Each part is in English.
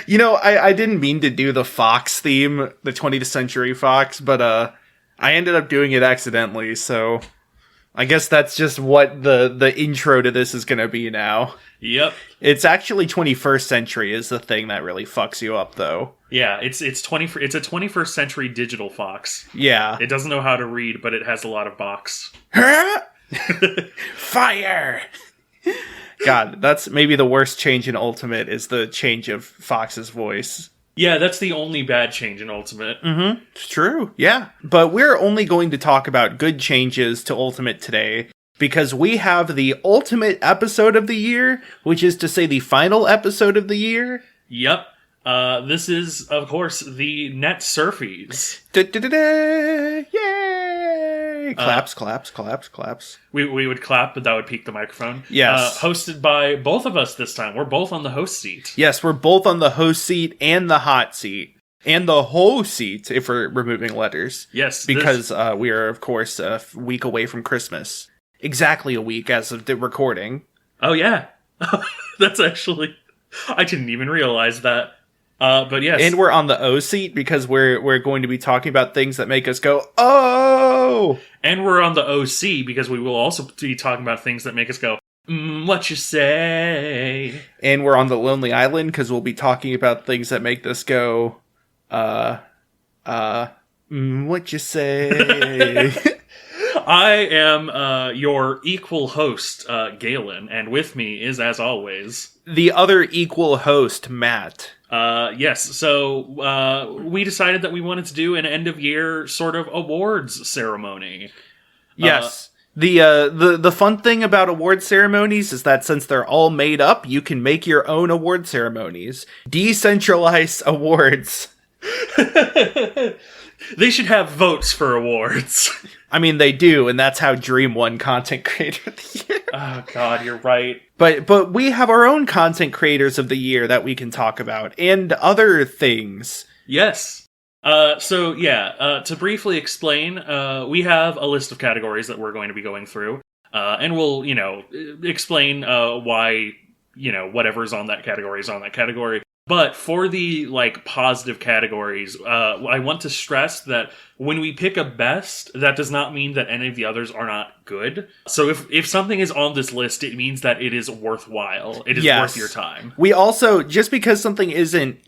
You know, I didn't mean to do the Fox theme, the 20th Century Fox, but I ended up doing it accidentally, so I guess that's just what the intro to this is gonna be now. Yep. It's actually 21st century is the thing that really fucks you up, though. Yeah, it's a 21st century digital fox. Yeah. It doesn't know how to read, but it has a lot of box. Fire! God, that's maybe the worst change in Ultimate is the change of Fox's voice. Yeah, that's the only bad change in Ultimate. Mm-hmm. It's true, yeah. But we're only going to talk about good changes to Ultimate today, because we have the Ultimate episode of the year, which is to say the final episode of the year. Yep. This is, of course, the Netsurfies. Yay! Claps, claps, claps, claps. We would clap, but that would peak the microphone. Yes. Hosted by both of us this time. We're both on the host seat. Yes, we're both on the host seat and the hot seat. And the whole seat, if we're removing letters. Yes. Because we are, of course, a week away from Christmas. Exactly a week as of the recording. Oh, yeah. That's actually... I didn't even realize that. But yes. And we're on the O seat because we're going to be talking about things that make us go, oh! And we're on the OC because we will also be talking about things that make us go, what you say? And we're on the Lonely Island because we'll be talking about things that make this go, what you say? I am your equal host, Galen, and with me is, as always... the other equal host, Matt. Yes, so we decided that we wanted to do an end-of-year sort of awards ceremony. Yes. The fun thing about award ceremonies is that since they're all made up, you can make your own award ceremonies. Decentralized awards. They should have votes for awards. I mean, they do, and that's how Dream won Content Creator of the Year. Oh, God, you're right. But we have our own Content Creators of the Year that we can talk about, and other things. Yes. To briefly explain, we have a list of categories that we're going to be going through, and we'll, explain why, whatever's on that category is on that category. But for the, positive categories, I want to stress that when we pick a best, that does not mean that any of the others are not good. So if something is on this list, it means that it is worthwhile. It is worth your time. We also, just because something isn't,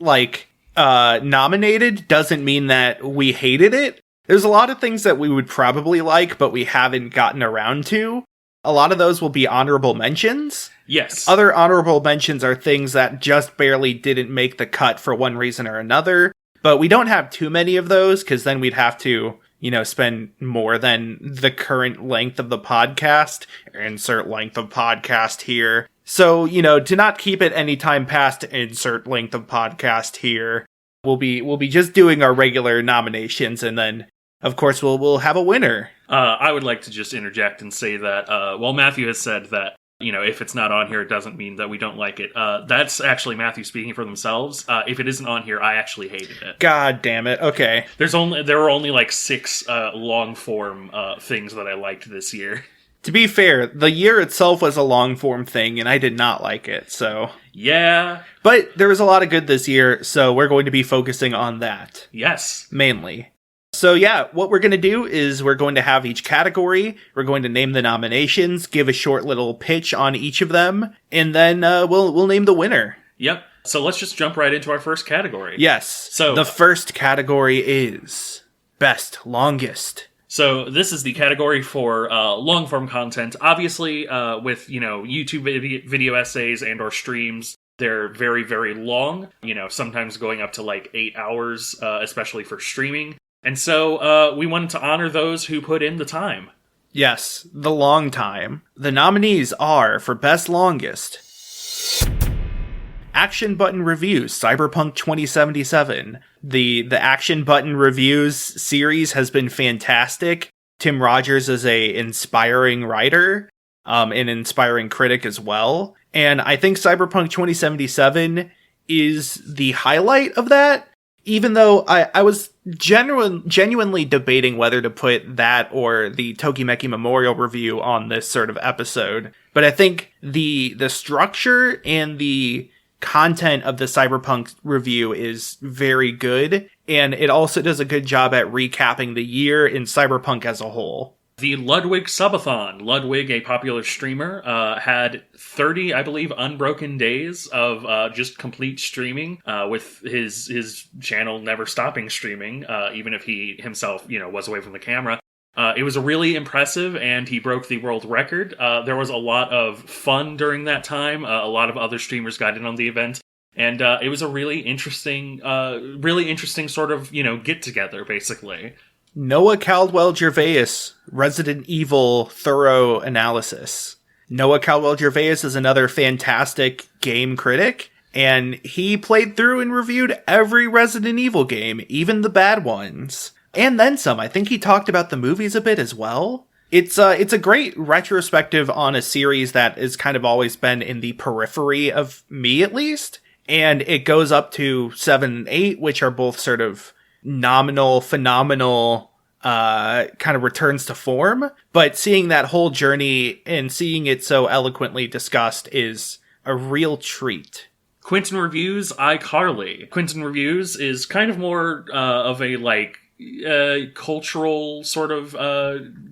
nominated, doesn't mean that we hated it. There's a lot of things that we would probably like, but we haven't gotten around to. A lot of those will be honorable mentions. Yes. Other honorable mentions are things that just barely didn't make the cut for one reason or another. But we don't have too many of those, because then we'd have to, spend more than the current length of the podcast. Insert length of podcast here. So, to not keep it any time past insert length of podcast here, we'll be just doing our regular nominations, and then, of course, we'll have a winner. I would like to just interject and say that, Matthew has said that, if it's not on here, it doesn't mean that we don't like it. That's actually Matthew speaking for themselves. If it isn't on here, I actually hated it. God damn it. Okay. There were only 6 long form things that I liked this year. To be fair, the year itself was a long form thing, and I did not like it, so... Yeah. But there was a lot of good this year, so we're going to be focusing on that. Yes. Mainly. So yeah, what we're going to do is we're going to have each category, we're going to name the nominations, give a short little pitch on each of them, and then we'll name the winner. Yep. So let's just jump right into our first category. Yes. So the first category is Best Longest. So this is the category for long-form content. Obviously, with, YouTube video essays and or streams, they're very, very long, sometimes going up to 8 hours, especially for streaming. And so we wanted to honor those who put in the time. Yes, the long time. The nominees are, for Best Longest, Action Button Reviews, Cyberpunk 2077. The Action Button Reviews series has been fantastic. Tim Rogers is an inspiring writer, an inspiring critic as well. And I think Cyberpunk 2077 is the highlight of that. Even though I was genuinely debating whether to put that or the Tokimeki Memorial review on this sort of episode. But I think the structure and the content of the Cyberpunk review is very good, and it also does a good job at recapping the year in Cyberpunk as a whole. The Ludwig Subathon. Ludwig, a popular streamer, had 30, I believe, unbroken days of just complete streaming, with his channel never stopping streaming, even if he himself, was away from the camera. It was really impressive, and he broke the world record. There was a lot of fun during that time. A lot of other streamers got in on the event, and it was a really interesting sort of, get-together, basically. Noah Caldwell-Gervais, Resident Evil thorough analysis. Noah Caldwell-Gervais is another fantastic game critic, and he played through and reviewed every Resident Evil game, even the bad ones. And then some. I think he talked about the movies a bit as well. It's a great retrospective on a series that has kind of always been in the periphery of me, at least. And it goes up to 7 and 8, which are both sort of nominal, phenomenal, kind of returns to form. But seeing that whole journey and seeing it so eloquently discussed is a real treat. Quentin Reviews iCarly. Quentin Reviews is kind of more of a, cultural sort of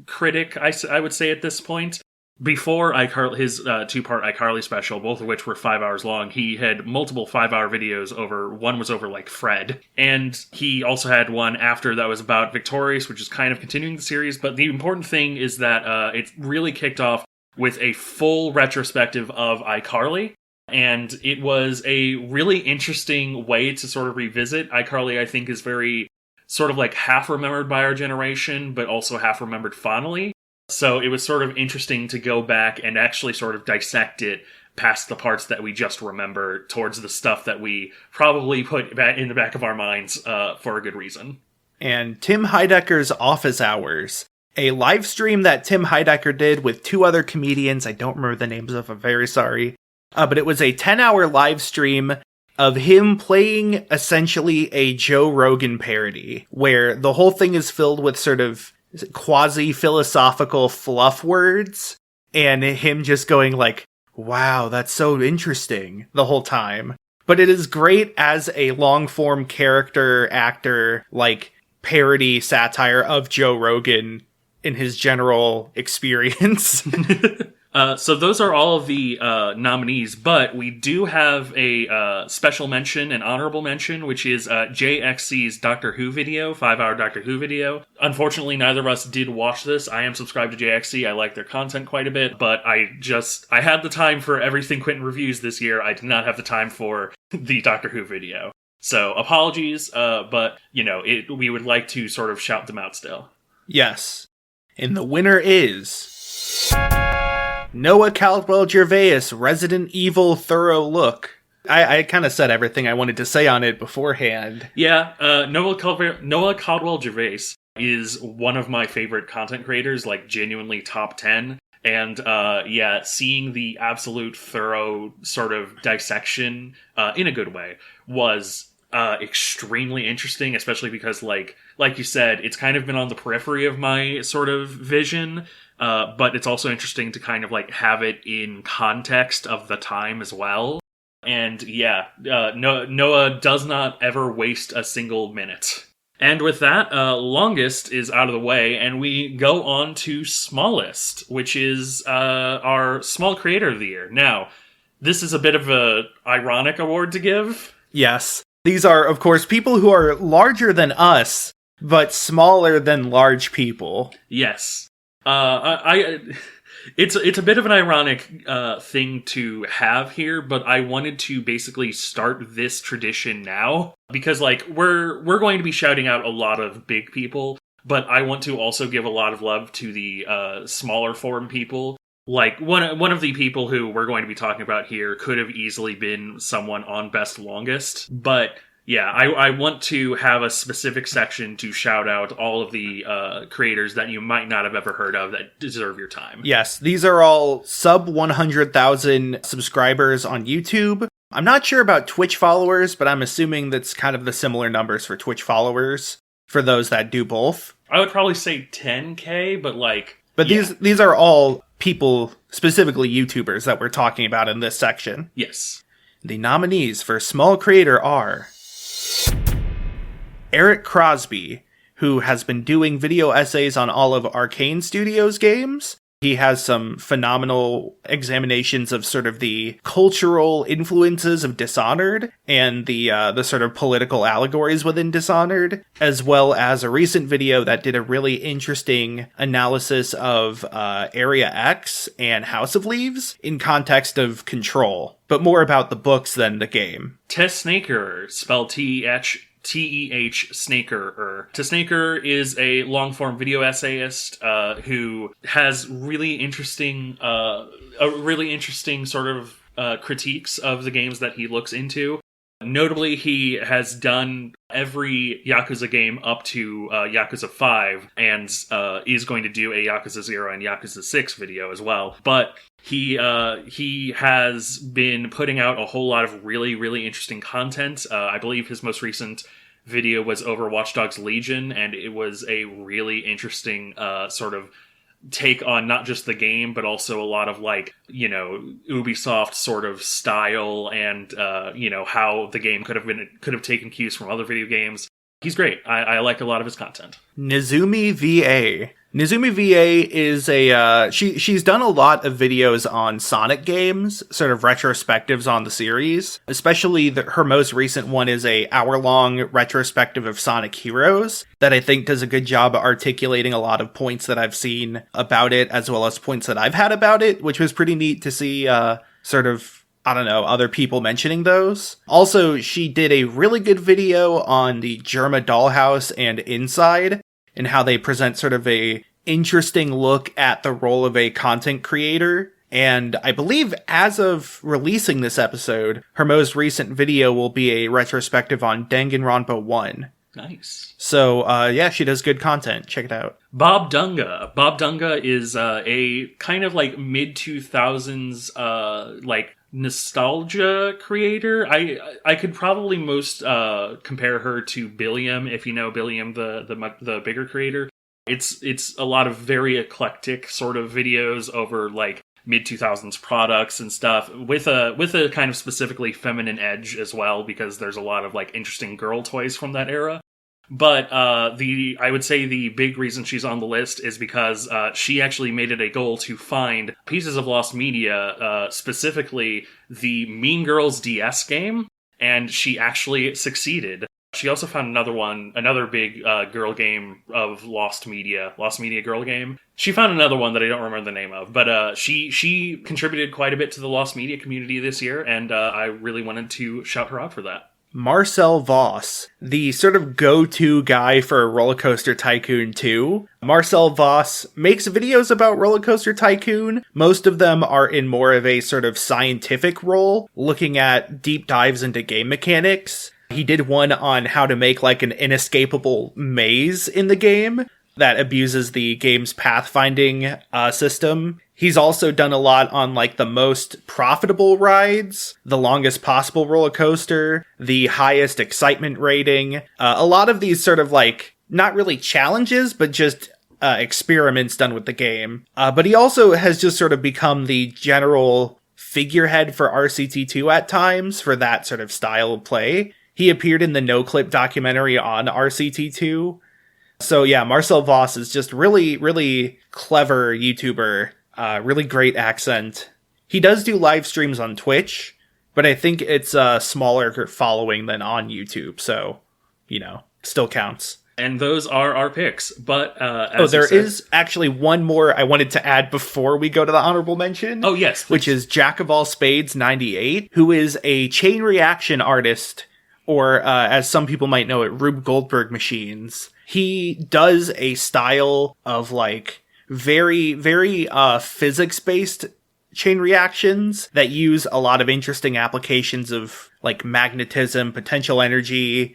critic, I would say at this point. Before iCarly, his two-part iCarly special, both of which were 5 hours long, he had multiple 5-hour videos one was over Fred. And he also had one after that was about Victorious, which is kind of continuing the series. But the important thing is that it really kicked off with a full retrospective of iCarly. And it was a really interesting way to sort of revisit. iCarly, I think, is very sort of half remembered by our generation, but also half remembered fondly. So it was sort of interesting to go back and actually sort of dissect it past the parts that we just remember towards the stuff that we probably put back in the back of our minds for a good reason. And Tim Heidecker's Office Hours, a live stream that Tim Heidecker did with 2 other comedians. I don't remember the names of, I'm very sorry. But it was a 10-hour live stream of him playing essentially a Joe Rogan parody, where the whole thing is filled with sort of quasi-philosophical fluff words, and him just going wow, that's so interesting the whole time. But it is great as a long-form character actor, parody satire of Joe Rogan in his general experience. So those are all of the nominees, but we do have a special mention, an honorable mention, which is JXC's Doctor Who video, 5-hour Doctor Who video. Unfortunately, neither of us did watch this. I am subscribed to JXC. I like their content quite a bit, but I had the time for everything Quentin reviews this year. I did not have the time for the Doctor Who video. So apologies, but, we would like to sort of shout them out still. Yes. And the winner is Noah Caldwell-Gervais, Resident Evil thorough look. I kind of said everything I wanted to say on it beforehand. Yeah, Noah Caldwell-Gervais is one of my favorite content creators, genuinely top 10. And seeing the absolute thorough sort of dissection in a good way was extremely interesting, especially because, like you said, it's kind of been on the periphery of my sort of vision. But it's also interesting to kind of have it in context of the time as well. And Noah does not ever waste a single minute. And with that, longest is out of the way, and we go on to smallest, which is our small creator of the year. Now, this is a bit of a ironic award to give. Yes. These are, of course, people who are larger than us, but smaller than large people. Yes. It's a bit of an ironic thing to have here, but I wanted to basically start this tradition now because we're going to be shouting out a lot of big people, but I want to also give a lot of love to the smaller form people. One of the people who we're going to be talking about here could have easily been someone on Best Longest, but yeah, I want to have a specific section to shout out all of the creators that you might not have ever heard of that deserve your time. Yes, these are all sub 100,000 subscribers on YouTube. I'm not sure about Twitch followers, but I'm assuming that's kind of the similar numbers for Twitch followers. for those that do both. I would probably say 10K, but But these are all people, specifically YouTubers, that we're talking about in this section. Yes. The nominees for Small Creator are Eric Crosby, who has been doing video essays on all of Arcane Studios games. He has some phenomenal examinations of sort of the cultural influences of Dishonored and the sort of political allegories within Dishonored, as well as a recent video that did a really interesting analysis of Area X and House of Leaves in context of Control, but more about the books than the game. Tess Snaker, spelled T-E-H Snaker. Snaker is a long-form video essayist who has really interesting sort of critiques of the games that he looks into. Notably, he has done every Yakuza game up to Yakuza 5, and is going to do a Yakuza 0 and Yakuza 6 video as well. But he has been putting out a whole lot of really, really interesting content. I believe his most recent video was over Watch Dogs Legion, and it was a really interesting sort of take on not just the game, but also a lot of Ubisoft sort of style and how the game could have taken cues from other video games. He's great. I like a lot of his content. Nizumi VA. Nizumi VA is she's done a lot of videos on Sonic games, sort of retrospectives on the series. Especially her most recent one is a hour-long retrospective of Sonic Heroes that I think does a good job articulating a lot of points that I've seen about it, as well as points that I've had about it, which was pretty neat to see other people mentioning those. Also, she did a really good video on the Germa Dollhouse and Inside, and how they present sort of a interesting look at the role of a content creator. And I believe as of releasing this episode, her most recent video will be a retrospective on Danganronpa 1. Nice. So, she does good content. Check it out. Bob Dunga. Bob Dunga is a kind of mid-2000s nostalgia creator. I could probably most compare her to Billiam, if you know Billiam, the bigger creator. It's a lot of very eclectic sort of videos over mid-2000s products and stuff with a kind of specifically feminine edge as well, because there's a lot of interesting girl toys from that era. But I would say the big reason she's on the list is because she actually made it a goal to find pieces of lost media, specifically the Mean Girls DS game, and she actually succeeded. She also found another big girl game of lost media girl game. She found another one that I don't remember the name of, but she contributed quite a bit to the lost media community this year, and I really wanted to shout her out for that. Marcel Voss, the sort of go-to guy for Roller Coaster Tycoon 2. Marcel Voss makes videos about Roller Coaster Tycoon. Most of them are in more of a sort of scientific role, looking at deep dives into game mechanics. He did one on how to make an inescapable maze in the game that abuses the game's pathfinding system. He's also done a lot on the most profitable rides, the longest possible roller coaster, the highest excitement rating. A lot of these sort of not really challenges, but just experiments done with the game. But he also has just sort of become the general figurehead for RCT2 at times for that sort of style of play. He appeared in the No Clip documentary on RCT2. So yeah, Marcel Voss is just really, really clever YouTuber. Really great accent. He does do live streams on Twitch, but I think it's a smaller following than on YouTube. So, still counts. And those are our picks. But there is actually one more I wanted to add before we go to the honorable mention. Oh, yes. Please. Which is Jack of All Spades 98, who is a chain reaction artist, or as some people might know it, Rube Goldberg machines. He does a style of very, very physics-based chain reactions that use a lot of interesting applications of magnetism, potential energy,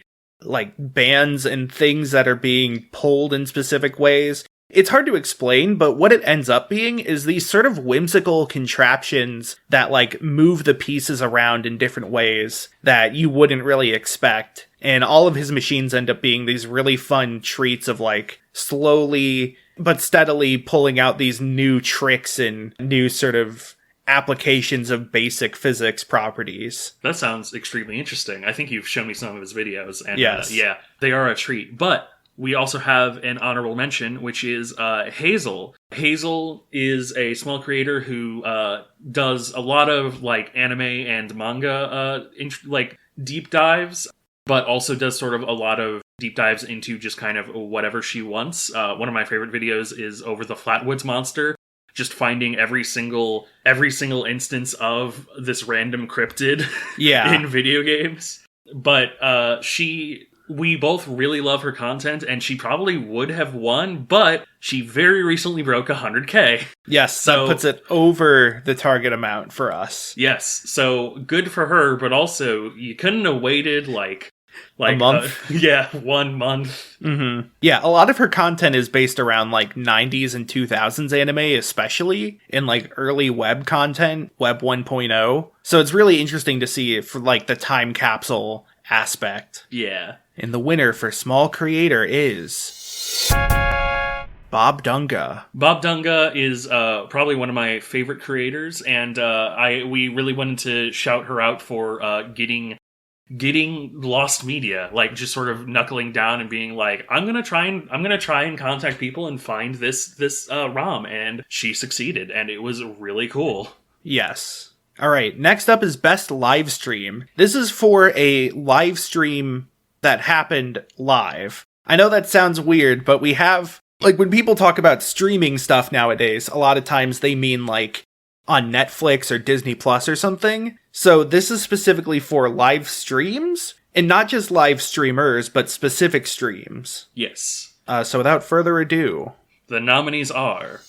bands and things that are being pulled in specific ways. It's hard to explain, but what it ends up being is these sort of whimsical contraptions that move the pieces around in different ways that you wouldn't really expect. And all of his machines end up being these really fun treats of like slowly but steadily pulling out these new tricks and new sort of applications of basic physics properties. That sounds extremely interesting. I think you've shown me some of his videos, and yes. Yeah, they are a treat. But we also have an honorable mention, which is Hazel. Hazel is a small creator who does a lot of like anime and manga like deep dives, but also does sort of a lot of deep dives into just kind of whatever she wants. One of my favorite videos is over the Flatwoods Monster, just finding every single instance of this random cryptid in video games. But we both really love her content, and she probably would have won, but she very recently broke 100K. Yes, so that puts it over the target amount for us. Yes, so good for her, but also you couldn't have waited like a month? 1 month. Mm-hmm. Yeah, a lot of her content is based around like 90s and 2000s anime, especially in like early web content, Web 1.0. So it's really interesting to see for like the time capsule aspect. Yeah. And the winner for small creator is Bob Dunga. Bob Dunga is probably one of my favorite creators, and we really wanted to shout her out for getting lost media, like just sort of knuckling down and being like, I'm gonna try and contact people and find this ROM, and she succeeded, and it was really cool. Yes. All right. Next up is best live stream. This is for a live stream that happened live. I know that sounds weird, but we have, like, when people talk about streaming stuff nowadays, a lot of times they mean like on Netflix or Disney Plus or something. So this is specifically for live streams, and not just live streamers, but specific streams. Yes. So without further ado, the nominees are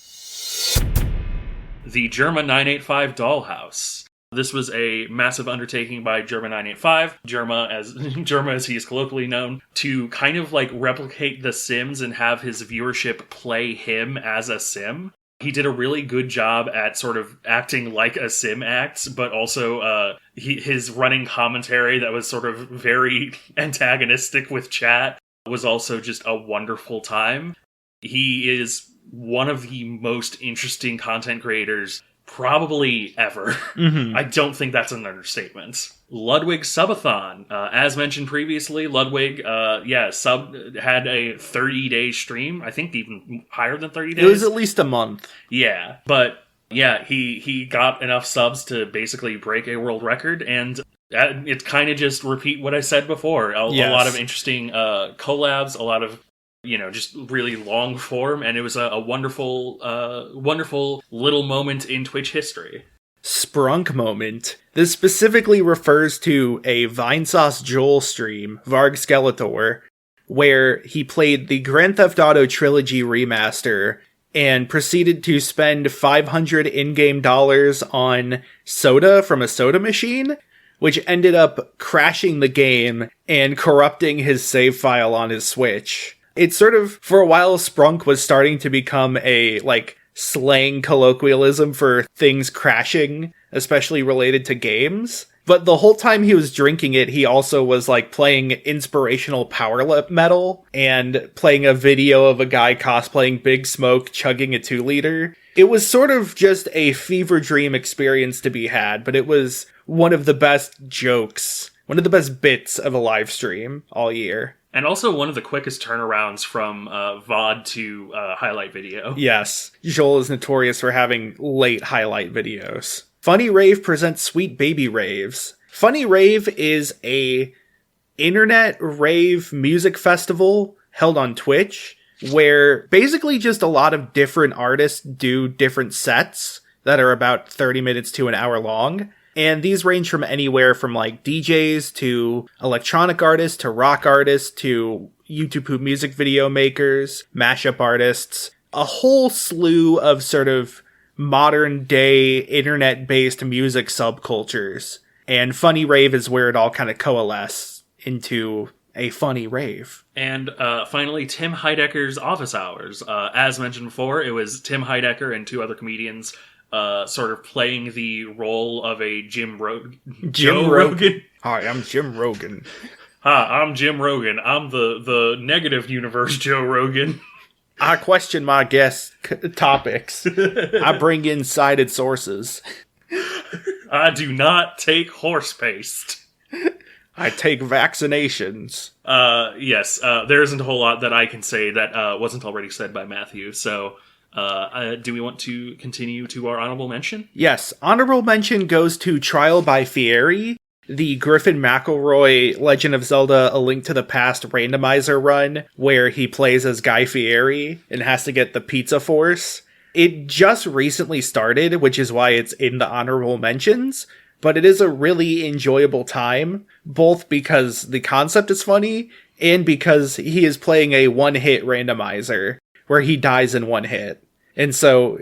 the Germa 985 Dollhouse. This was a massive undertaking by Germa 985, Germa as he is colloquially known, to kind of like replicate The Sims and have his viewership play him as a Sim. He did a really good job at sort of acting like a Sim acts, but also his running commentary that was sort of very antagonistic with chat was also just a wonderful time. He is one of the most interesting content creators probably ever. Mm-hmm. I don't think that's an understatement. Ludwig Subathon. As mentioned previously, Ludwig, had a 30-day stream. I think even higher than 30 days. It was at least a month. Yeah, but yeah, he got enough subs to basically break a world record, and it's kind of just repeat what I said before. A lot of interesting collabs, a lot of just really long form, and it was a wonderful little moment in Twitch history. Sprunk moment. This specifically refers to a Vinesauce Joel stream, Varg Skeletor, where he played the Grand Theft Auto Trilogy remaster and proceeded to spend $500 in-game dollars on soda from a soda machine, which ended up crashing the game and corrupting his save file on his Switch. It's sort of, for a while, Sprunk was starting to become a, like, slang colloquialism for things crashing, especially related to games. But the whole time he was drinking it, he also was, like, playing inspirational power metal and playing a video of a guy cosplaying Big Smoke chugging a 2-liter. It was sort of just a fever dream experience to be had, but it was one of the best jokes, one of the best bits of a live stream all year. And also one of the quickest turnarounds from VOD to highlight video. Yes. Joel is notorious for having late highlight videos. Funny Rave presents Sweet Baby Raves. Funny Rave is a internet rave music festival held on Twitch, where basically just a lot of different artists do different sets that are about 30 minutes to an hour long. And these range from anywhere from like DJs to electronic artists to rock artists to YouTube music video makers, mashup artists, a whole slew of sort of modern day internet based music subcultures. And Funny Rave is where it all kind of coalesces into a funny rave. And finally, Tim Heidecker's Office Hours. As mentioned before, it was Tim Heidecker and two other comedians sort of playing the role of a Joe Rogan. Hi, I'm Jim Rogan. Hi, I'm Jim Rogan. I'm the negative universe Joe Rogan. I question my guest topics. I bring in cited sources. I do not take horse paste. I take vaccinations. Yes, there isn't a whole lot that I can say that wasn't already said by Matthew, so do we want to continue to our honorable mention? Yes, honorable mention goes to Trial by Fieri, the Griffin McElroy Legend of Zelda A Link to the Past randomizer run, where he plays as Guy Fieri and has to get the Pizza Force. It just recently started, which is why it's in the honorable mentions, but it is a really enjoyable time, both because the concept is funny and because he is playing a one-hit randomizer where he dies in one hit. And so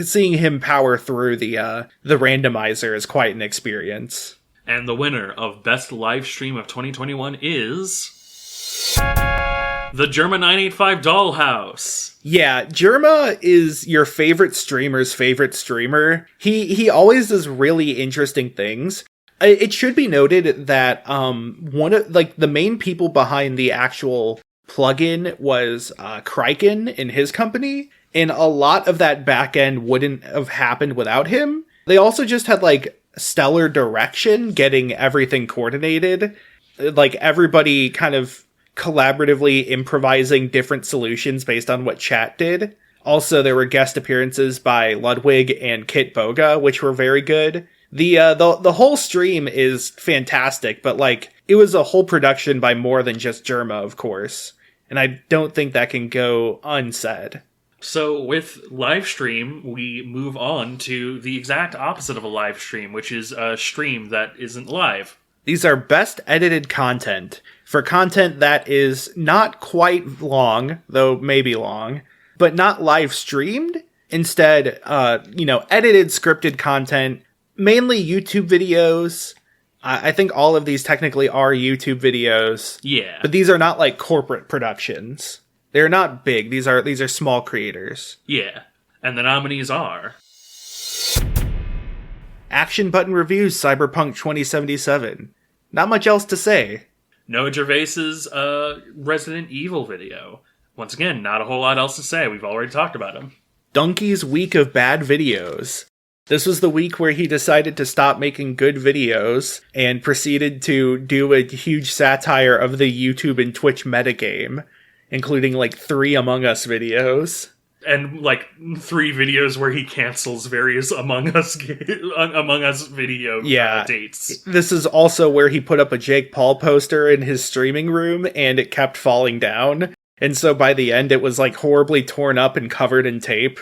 seeing him power through the randomizer is quite an experience. And the winner of Best Live Stream of 2021 is the Germa 985 Dollhouse. Yeah, Germa is your favorite streamer's favorite streamer. He always does really interesting things. It should be noted that one of the main people behind the actual plugin was Kraken in his company, and a lot of that backend wouldn't have happened without him. They also just had stellar direction, getting everything coordinated. Everybody kind of collaboratively improvising different solutions based on what chat did. Also, there were guest appearances by Ludwig and Kit Boga, which were very good. The whole stream is fantastic, but it was a whole production by more than just Germa, of course. And I don't think that can go unsaid. So with live stream, we move on to the exact opposite of a live stream, which is a stream that isn't live. These are best edited content. For content that is not quite long, though maybe long, but not live streamed. Instead, edited scripted content, mainly YouTube videos. I think all of these technically are YouTube videos. Yeah. But these are not corporate productions. They're not big. These are small creators. Yeah. And the nominees are Action Button Reviews Cyberpunk 2077. Not much else to say. Noah Gervais's Resident Evil video. Once again, not a whole lot else to say. We've already talked about him. Donkey's Week of Bad Videos. This was the week where he decided to stop making good videos and proceeded to do a huge satire of the YouTube and Twitch metagame, including 3 Among Us videos. And 3 videos where he cancels various Among Us video dates. This is also where he put up a Jake Paul poster in his streaming room and it kept falling down. And so by the end it was horribly torn up and covered in tape.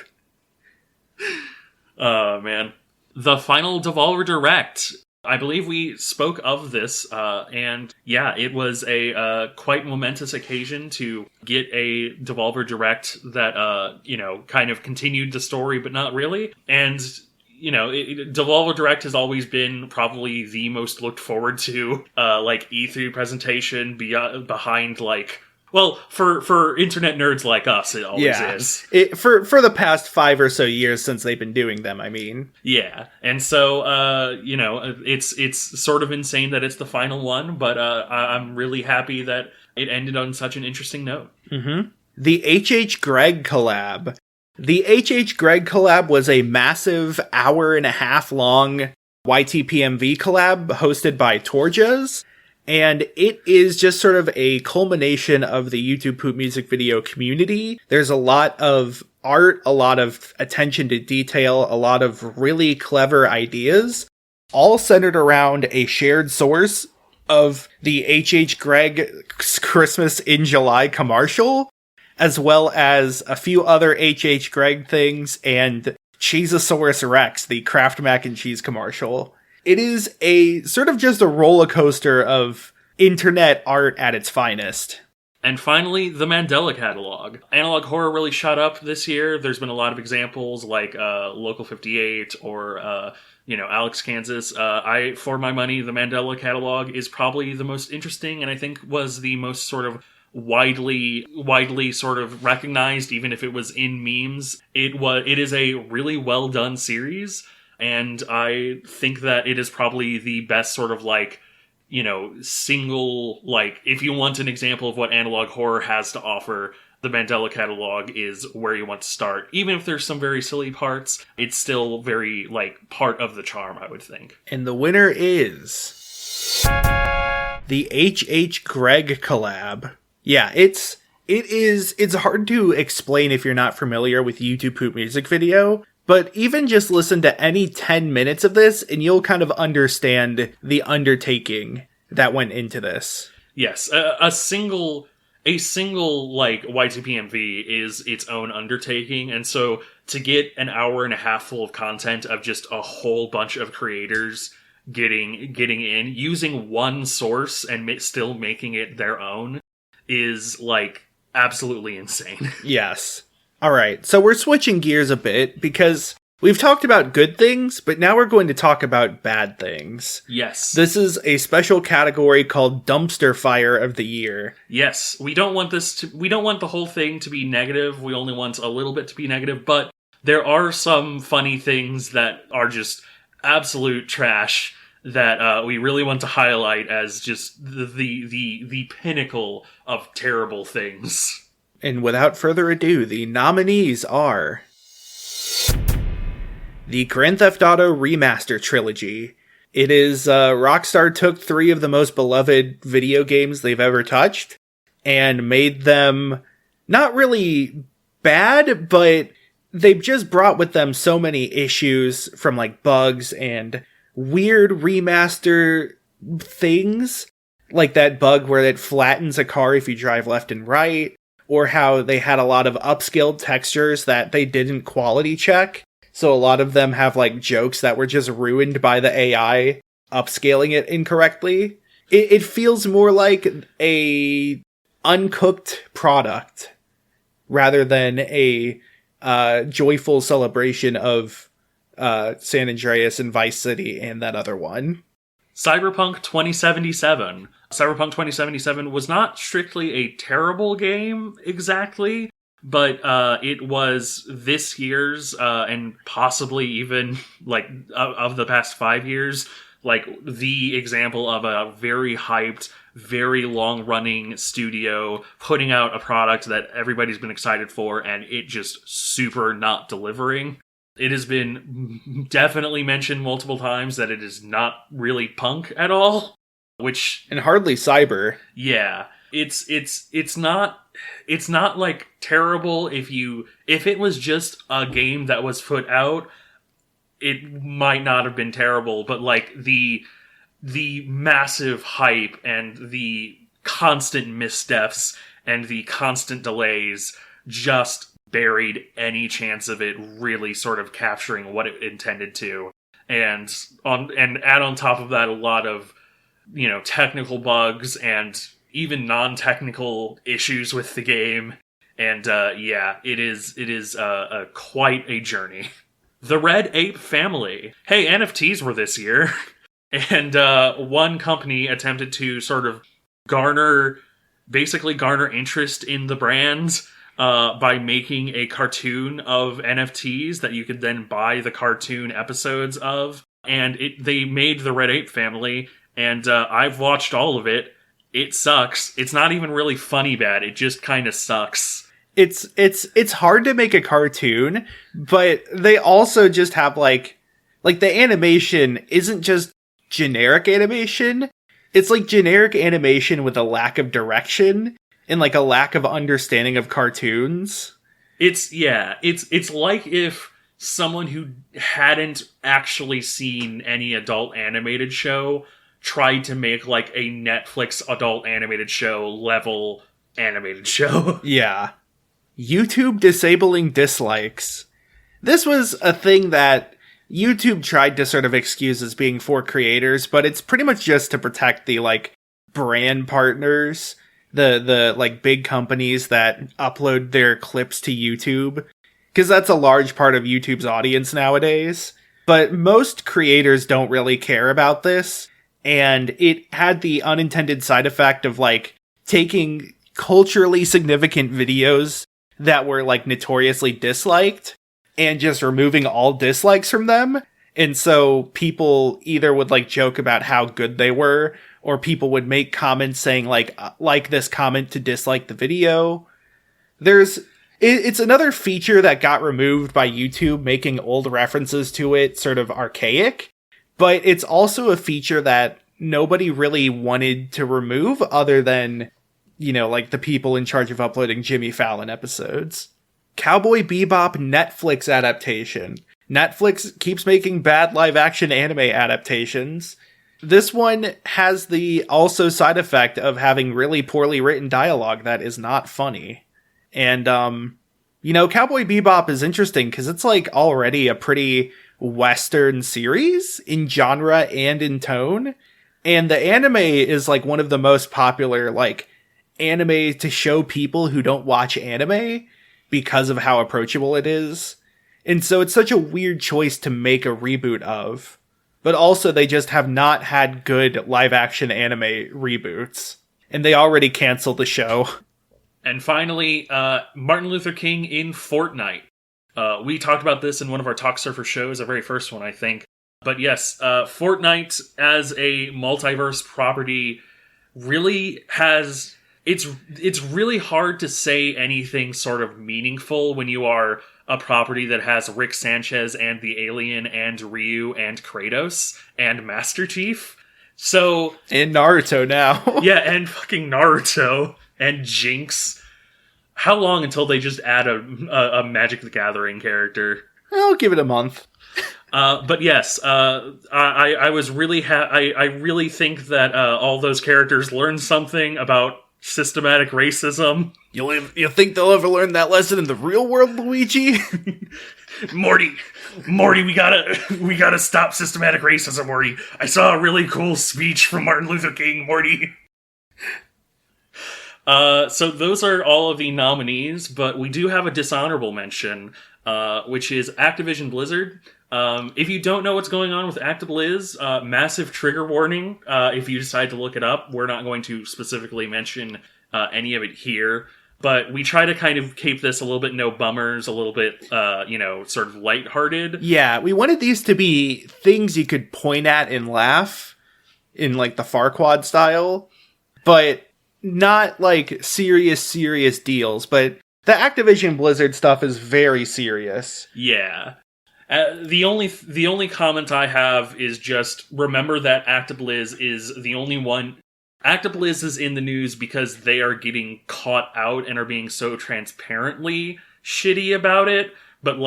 Oh, man. The final Devolver Direct. I believe we spoke of this, and yeah, it was a quite momentous occasion to get a Devolver Direct that, kind of continued the story, but not really. And, Devolver Direct has always been probably the most looked forward to, E3 presentation behind, well, for internet nerds like us, it always is. For the past 5 or so years since they've been doing them, I mean. Yeah, and so, it's sort of insane that it's the final one, but I'm really happy that it ended on such an interesting note. Mm-hmm. The H.H. Gregg collab. The H.H. Gregg collab was a massive hour-and-a-half-long YTPMV collab hosted by Torjas. And it is just sort of a culmination of the YouTube Poop music video community. There's a lot of art, a lot of attention to detail, a lot of really clever ideas, all centered around a shared source of the H.H. Gregg Christmas in July commercial, as well as a few other H.H. Gregg things and Cheezosaurus Rex, the Kraft mac and cheese commercial. It is a sort of just a roller coaster of internet art at its finest. And finally, the Mandela catalog. Analog horror really shot up this year. There's been a lot of examples like Local 58 or, Alex Kansas. For my money, the Mandela catalog is probably the most interesting and I think was the most sort of widely sort of recognized, even if it was in memes. It is a really well done series. And I think that it is probably the best sort of single, like, if you want an example of what analog horror has to offer, the Mandela catalog is where you want to start. Even if there's some very silly parts, it's still very, like, part of the charm, I would think. And the winner is the H.H. Gregg collab. Yeah, it's hard to explain if you're not familiar with YouTube Poop music video, but even just listen to any 10 minutes of this and you'll kind of understand the undertaking that went into this. Yes, a single like YTPMV is its own undertaking, and so to get an hour and a half full of content of just a whole bunch of creators getting in, using one source and still making it their own is, like, absolutely insane. Yes. All right, so we're switching gears a bit because we've talked about good things, but now we're going to talk about bad things. Yes. This is a special category called Dumpster Fire of the Year. Yes, we don't want the whole thing to be negative. We only want a little bit to be negative, but there are some funny things that are just absolute trash that we really want to highlight as just the pinnacle of terrible things. And without further ado, the nominees are the Grand Theft Auto Remaster Trilogy. It is, Rockstar took 3 of the most beloved video games they've ever touched and made them not really bad, but they've just brought with them so many issues from, like, bugs and weird remaster things, like that bug where it flattens a car if you drive left and right, or how they had a lot of upscaled textures that they didn't quality check. So a lot of them have, like, jokes that were just ruined by the AI upscaling it incorrectly. It feels more like a uncooked product rather than a joyful celebration of San Andreas and Vice City and that other one. Cyberpunk 2077. Cyberpunk 2077 was not strictly a terrible game, exactly, but it was this year's, and possibly even, like, of the past 5 years, like, the example of a very hyped, very long-running studio putting out a product that everybody's been excited for, and it just super not delivering. It has been definitely mentioned multiple times that it is not really punk at all, which... And hardly cyber. Yeah. It's not like terrible. If it was just a game that was put out, it might not have been terrible, but, like, the massive hype and the constant missteps and the constant delays just buried any chance of it really sort of capturing what it intended to. And add on top of that a lot of, technical bugs and even non-technical issues with the game. And it is quite a journey. The Red Ape family. Hey, NFTs were this year. And one company attempted to sort of garner interest in the brand by making a cartoon of NFTs that you could then buy the cartoon episodes of. And they made the Red Ape family, and I've watched all of it. It sucks. It's not even really funny bad. It just kind of sucks. It's hard to make a cartoon, but they also just have like the animation isn't just generic animation. It's like generic animation with a lack of direction and, like, a lack of understanding of cartoons. It's like if someone who hadn't actually seen any adult animated show tried to make, like, a Netflix adult animated show level animated show. Yeah. YouTube disabling dislikes. This was a thing that YouTube tried to sort of excuse as being for creators, but it's pretty much just to protect the, like, brand partners, the like, big companies that upload their clips to YouTube, because that's a large part of YouTube's audience nowadays. But most creators don't really care about this, and it had the unintended side effect of, like, taking culturally significant videos that were, like, notoriously disliked and just removing all dislikes from them. And so people either would, like, joke about how good they were, or people would make comments saying like this comment to dislike the video. It's another feature that got removed by YouTube, making old references to it sort of archaic, but it's also a feature that nobody really wanted to remove other than, like the people in charge of uploading Jimmy Fallon episodes. Cowboy Bebop Netflix adaptation. Netflix keeps making bad live-action anime adaptations. This one has the also side effect of having really poorly written dialogue that is not funny. And, Cowboy Bebop is interesting because it's already a pretty Western series in genre and in tone. And the anime is one of the most popular anime to show people who don't watch anime because of how approachable it is. And so it's such a weird choice to make a reboot of. But also they just have not had good live action anime reboots. And they already canceled the show. And finally, Martin Luther King in Fortnite. We talked about this in one of our Talk Surfer shows, the very first one, I think. But yes, Fortnite as a multiverse property really has... It's really hard to say anything sort of meaningful when you are a property that has Rick Sanchez and the Alien and Ryu and Kratos and Master Chief. So... And Naruto now. Yeah, and fucking Naruto. And Jinx. How long until they just add a Magic the Gathering character? I'll give it a month. But yes, I was really I really think that all those characters learned something about systematic racism. You think they'll ever learn that lesson in the real world, Luigi? Morty, we gotta stop systematic racism, Morty. I saw a really cool speech from Martin Luther King, Morty. So those are all of the nominees, but we do have a dishonorable mention, which is Activision Blizzard. If you don't know what's going on with ActiBliz, massive trigger warning. If you decide to look it up, we're not going to specifically mention any of it here, but we try to kind of keep this a little bit no bummers, a little bit, sort of lighthearted. Yeah, we wanted these to be things you could point at and laugh in the Farquaad style, but not serious deals. But the Activision Blizzard stuff is very serious. Yeah. The only comment I have is just remember that ActiBliz is the only one. ActiBliz is in the news because they are getting caught out and are being so transparently shitty about it. But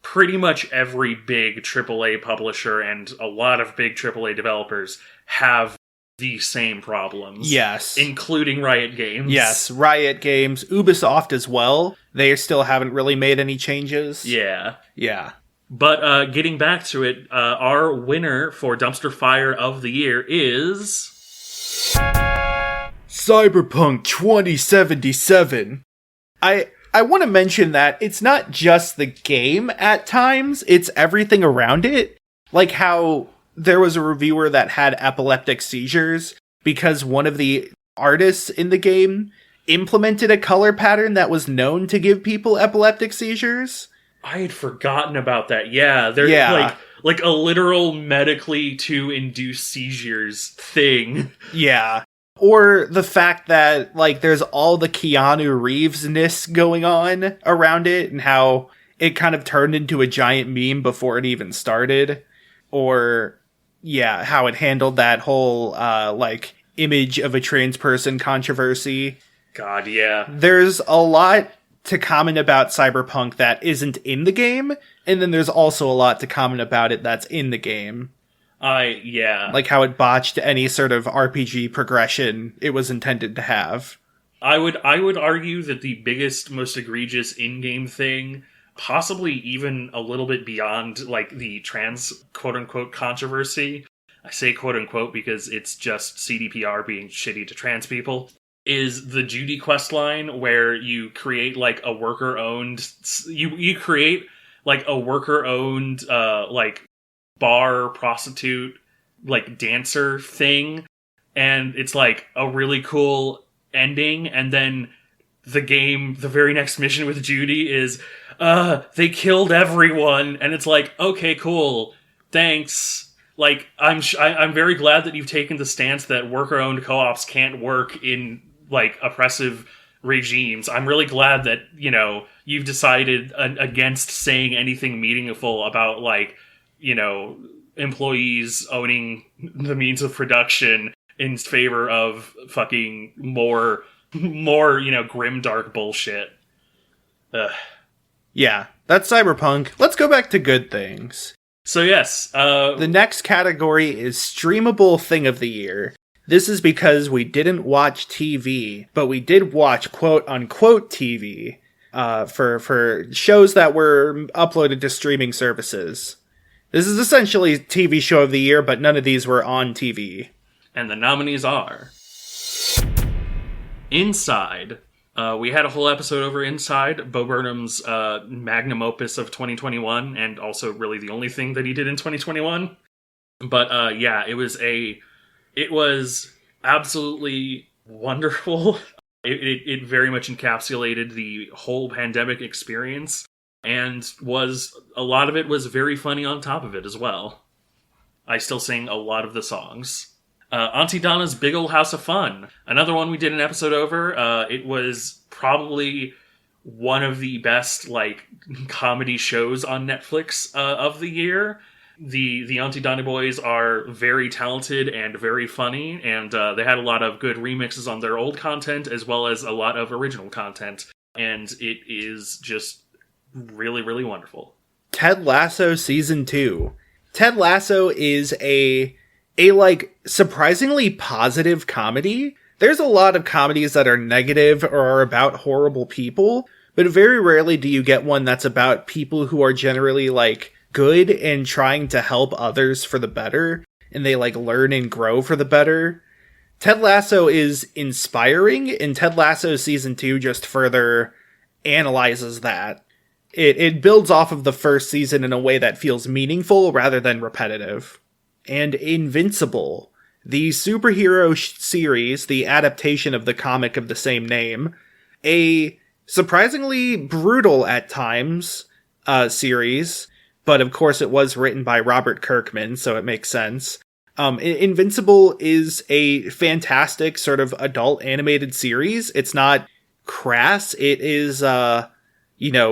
pretty much every big AAA publisher and a lot of big AAA developers have the same problems. Yes. Including Riot Games. Yes, Riot Games, Ubisoft as well. They still haven't really made any changes. Yeah. Yeah. But getting back to it, our winner for Dumpster Fire of the Year is... Cyberpunk 2077. I want to mention that it's not just the game at times, it's everything around it. Like how there was a reviewer that had epileptic seizures because one of the artists in the game implemented a color pattern that was known to give people epileptic seizures. I had forgotten about that. Yeah, they're like a literal medically to induce seizures thing. Yeah. Or the fact that there's all the Keanu Reeves-ness going on around it and how it kind of turned into a giant meme before it even started. Or how it handled that whole image of a trans person controversy. God, yeah. There's a lot to comment about Cyberpunk that isn't in the game, and then there's also a lot to comment about it that's in the game. Like how it botched any sort of RPG progression it was intended to have. I would argue that the biggest, most egregious in-game thing, possibly even a little bit beyond the trans quote-unquote controversy, I say quote-unquote because it's just CDPR being shitty to trans people, is the Judy questline where you create a worker-owned... You create a worker-owned bar, prostitute, dancer thing, and it's a really cool ending, and then the very next mission with Judy is, they killed everyone, and it's okay, cool, thanks. like, I'm very glad that you've taken the stance that worker-owned co-ops can't work in, like, oppressive regimes. I'm really glad that, you know, you've decided against saying anything meaningful about, like, you know, employees owning the means of production in favor of fucking more, you know, grimdark bullshit. Ugh. Yeah, that's Cyberpunk. Let's go back to good things. So yes, the next category is streamable thing of the year. This is because we didn't watch TV, but we did watch quote-unquote TV for shows that were uploaded to streaming services. This is essentially TV show of the year, but none of these were on TV. And the nominees are Inside. We had a whole episode over Inside, Bo Burnham's magnum opus of 2021, and also really the only thing that he did in 2021. But yeah, it was absolutely wonderful. It very much encapsulated the whole pandemic experience, and a lot of it was very funny on top of it as well. I still sing a lot of the songs. Auntie Donna's Big Ol' House of Fun. Another one we did an episode over. It was probably one of the best, like, comedy shows on Netflix of the year. The Auntie Donna boys are very talented and very funny, and they had a lot of good remixes on their old content, as well as a lot of original content. And it is just really, really wonderful. Ted Lasso Season 2. Ted Lasso is a like surprisingly positive comedy. There's a lot of comedies that are negative or are about horrible people, but very rarely do you get one that's about people who are generally like good and trying to help others for the better, and they like learn and grow for the better. Ted Lasso is inspiring, and Ted Lasso Season 2 just further analyzes that. It builds off of the first season in a way that feels meaningful rather than repetitive. And Invincible, the superhero series, the adaptation of the comic of the same name, a surprisingly brutal at times series, but of course it was written by Robert Kirkman, so it makes sense. Invincible is a fantastic sort of adult animated series. It's not crass. It is,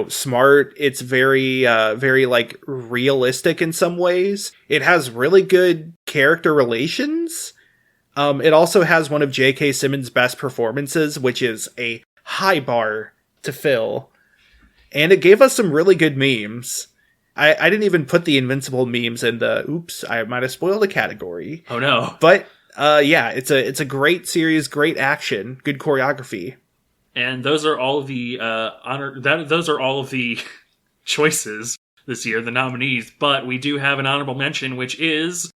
smart. It's very, very, like, realistic in some ways. It has really good character relations. It also has one of J.K. Simmons' best performances, which is a high bar to fill. And it gave us some really good memes. I didn't even put the Invincible memes in the, oops, I might have spoiled the category. Oh no. But, yeah, it's a great series, great action, good choreography. And those are all of the those are all of the choices this year, the nominees. But we do have an honorable mention, which is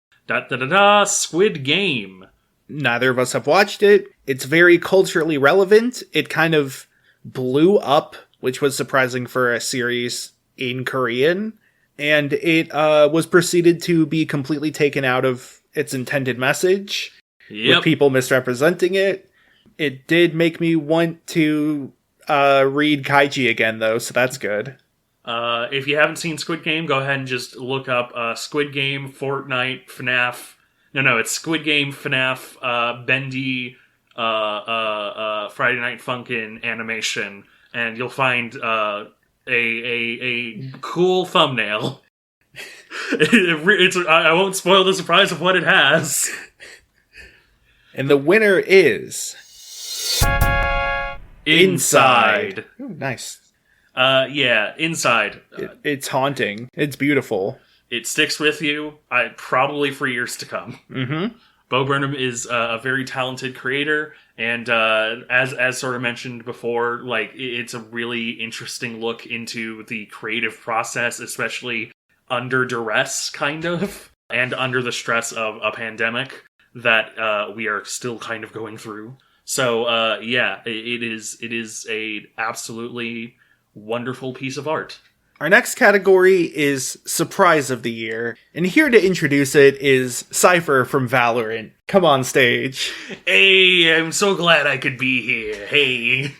Squid Game. Neither of us have watched it. It's very culturally relevant. It kind of blew up, which was surprising for a series in Korean. And it was proceeded to be completely taken out of its intended message, with people misrepresenting it. It did make me want to read Kaiji again, though, so that's good. If you haven't seen Squid Game, go ahead and just look up Squid Game, Fortnite, FNAF. No, it's Squid Game, FNAF, Bendy, Friday Night Funkin' animation, and you'll find a cool thumbnail. I won't spoil the surprise of what it has. And the winner is Inside. Ooh, nice. Yeah, Inside. It's haunting. It's beautiful. It sticks with you, probably for years to come. Mm-hmm. Bo Burnham is a very talented creator, and as sort of mentioned before, like, it's a really interesting look into the creative process, especially under duress, kind of, and under the stress of a pandemic that we are still kind of going through. So, yeah, it is a absolutely wonderful piece of art. Our next category is Surprise of the Year, and here to introduce it is Cypher from Valorant. Come on stage. Hey, I'm so glad I could be here. Hey.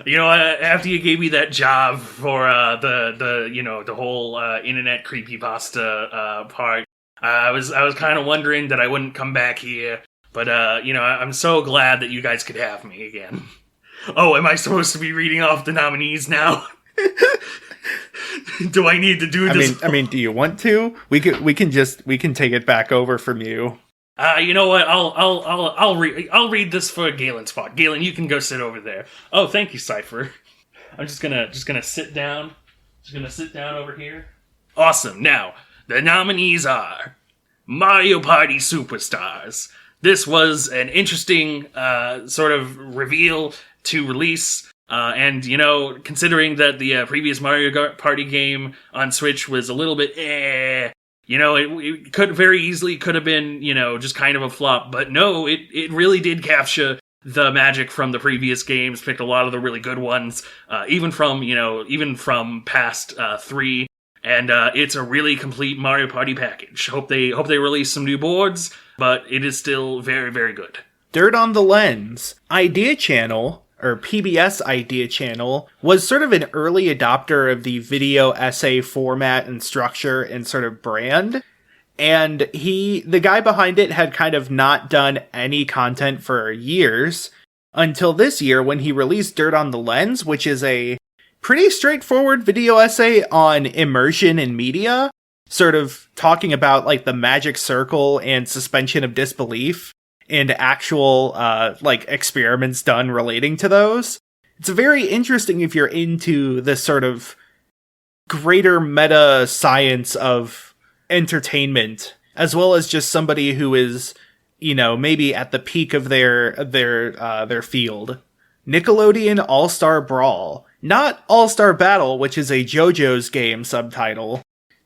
You know, after you gave me that job for the whole internet creepypasta part, I was kind of wondering that I wouldn't come back here, but I'm so glad that you guys could have me again. Oh, am I supposed to be reading off the nominees now? Do I need to do this? I mean, do you want to? We can take it back over from you. You know what? I'll read this for Galen's spot. Galen, you can go sit over there. Oh, thank you, Cypher. I'm just gonna sit down. Just gonna sit down over here. Awesome. Now, the nominees are Mario Party Superstars. This was an interesting sort of reveal to release. And, considering that the previous Mario Party game on Switch was a little bit it could very easily could have been, just kind of a flop. But no, it really did capture the magic from the previous games, picked a lot of the really good ones, even from past 3. And it's a really complete Mario Party package. Hope they release some new boards, but it is still very, very good. Dirt on the Lens. Idea Channel, or PBS Idea Channel, was sort of an early adopter of the video essay format and structure and sort of brand. And the guy behind it had kind of not done any content for years until this year when he released Dirt on the Lens, which is a pretty straightforward video essay on immersion in media, sort of talking about like the magic circle and suspension of disbelief and actual experiments done relating to those. It's very interesting if you're into this sort of greater meta science of entertainment, as well as just somebody who is, maybe at the peak of their field. Nickelodeon All-Star Brawl. Not All-Star Battle, which is a JoJo's game subtitle.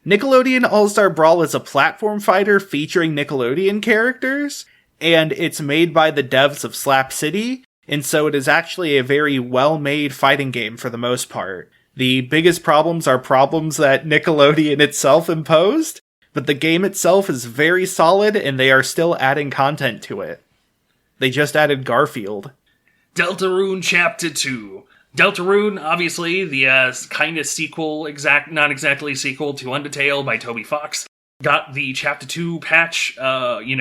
Nickelodeon All-Star Brawl is a platform fighter featuring Nickelodeon characters, and it's made by the devs of Slap City, and so it is actually a very well-made fighting game for the most part. The biggest problems are problems that Nickelodeon itself imposed, but the game itself is very solid, and they are still adding content to it. They just added Garfield. Deltarune Chapter 2. Deltarune, obviously, the kind of sequel, not exactly sequel to Undertale by Toby Fox, got the Chapter 2 patch, kind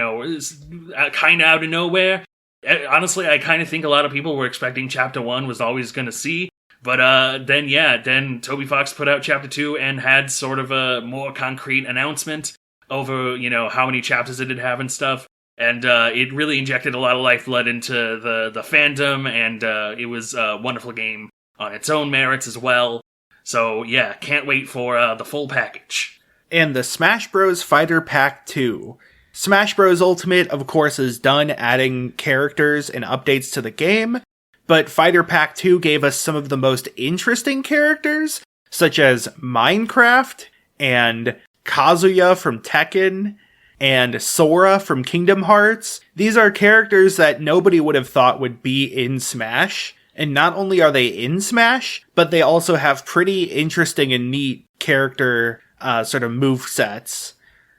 of out of nowhere. Honestly, I kind of think a lot of people were expecting Chapter 1 was always going to see, but then Toby Fox put out Chapter 2 and had sort of a more concrete announcement over, how many chapters it'd have and stuff. And it really injected a lot of lifeblood into the fandom, and it was a wonderful game on its own merits as well. So yeah, can't wait for the full package. And the Smash Bros. Fighter Pack 2. Smash Bros. Ultimate, of course, is done adding characters and updates to the game, but Fighter Pack 2 gave us some of the most interesting characters, such as Minecraft, and Kazuya from Tekken, and Sora from Kingdom Hearts. These are characters that nobody would have thought would be in Smash, and not only are they in Smash, but they also have pretty interesting and neat character sort of move sets.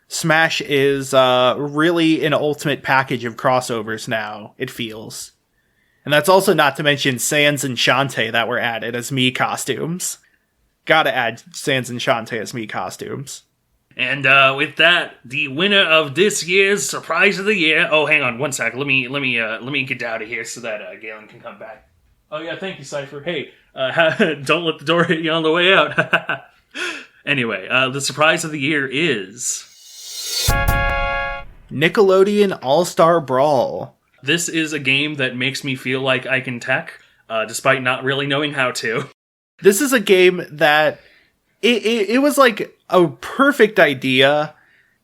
Smash is really an ultimate package of crossovers now, it feels. And that's also not to mention Sans and Shantae that were added as Mii costumes. Gotta add Sans and Shantae as Mii costumes. And with that, the winner of this year's Surprise of the Year... Oh, hang on one sec. Let me get out of here so that Galen can come back. Oh yeah, thank you, Cypher. Hey, don't let the door hit you on the way out. Anyway, the Surprise of the Year is... Nickelodeon All-Star Brawl. This is a game that makes me feel like I can tech, despite not really knowing how to. This is a game that... It was like a perfect idea.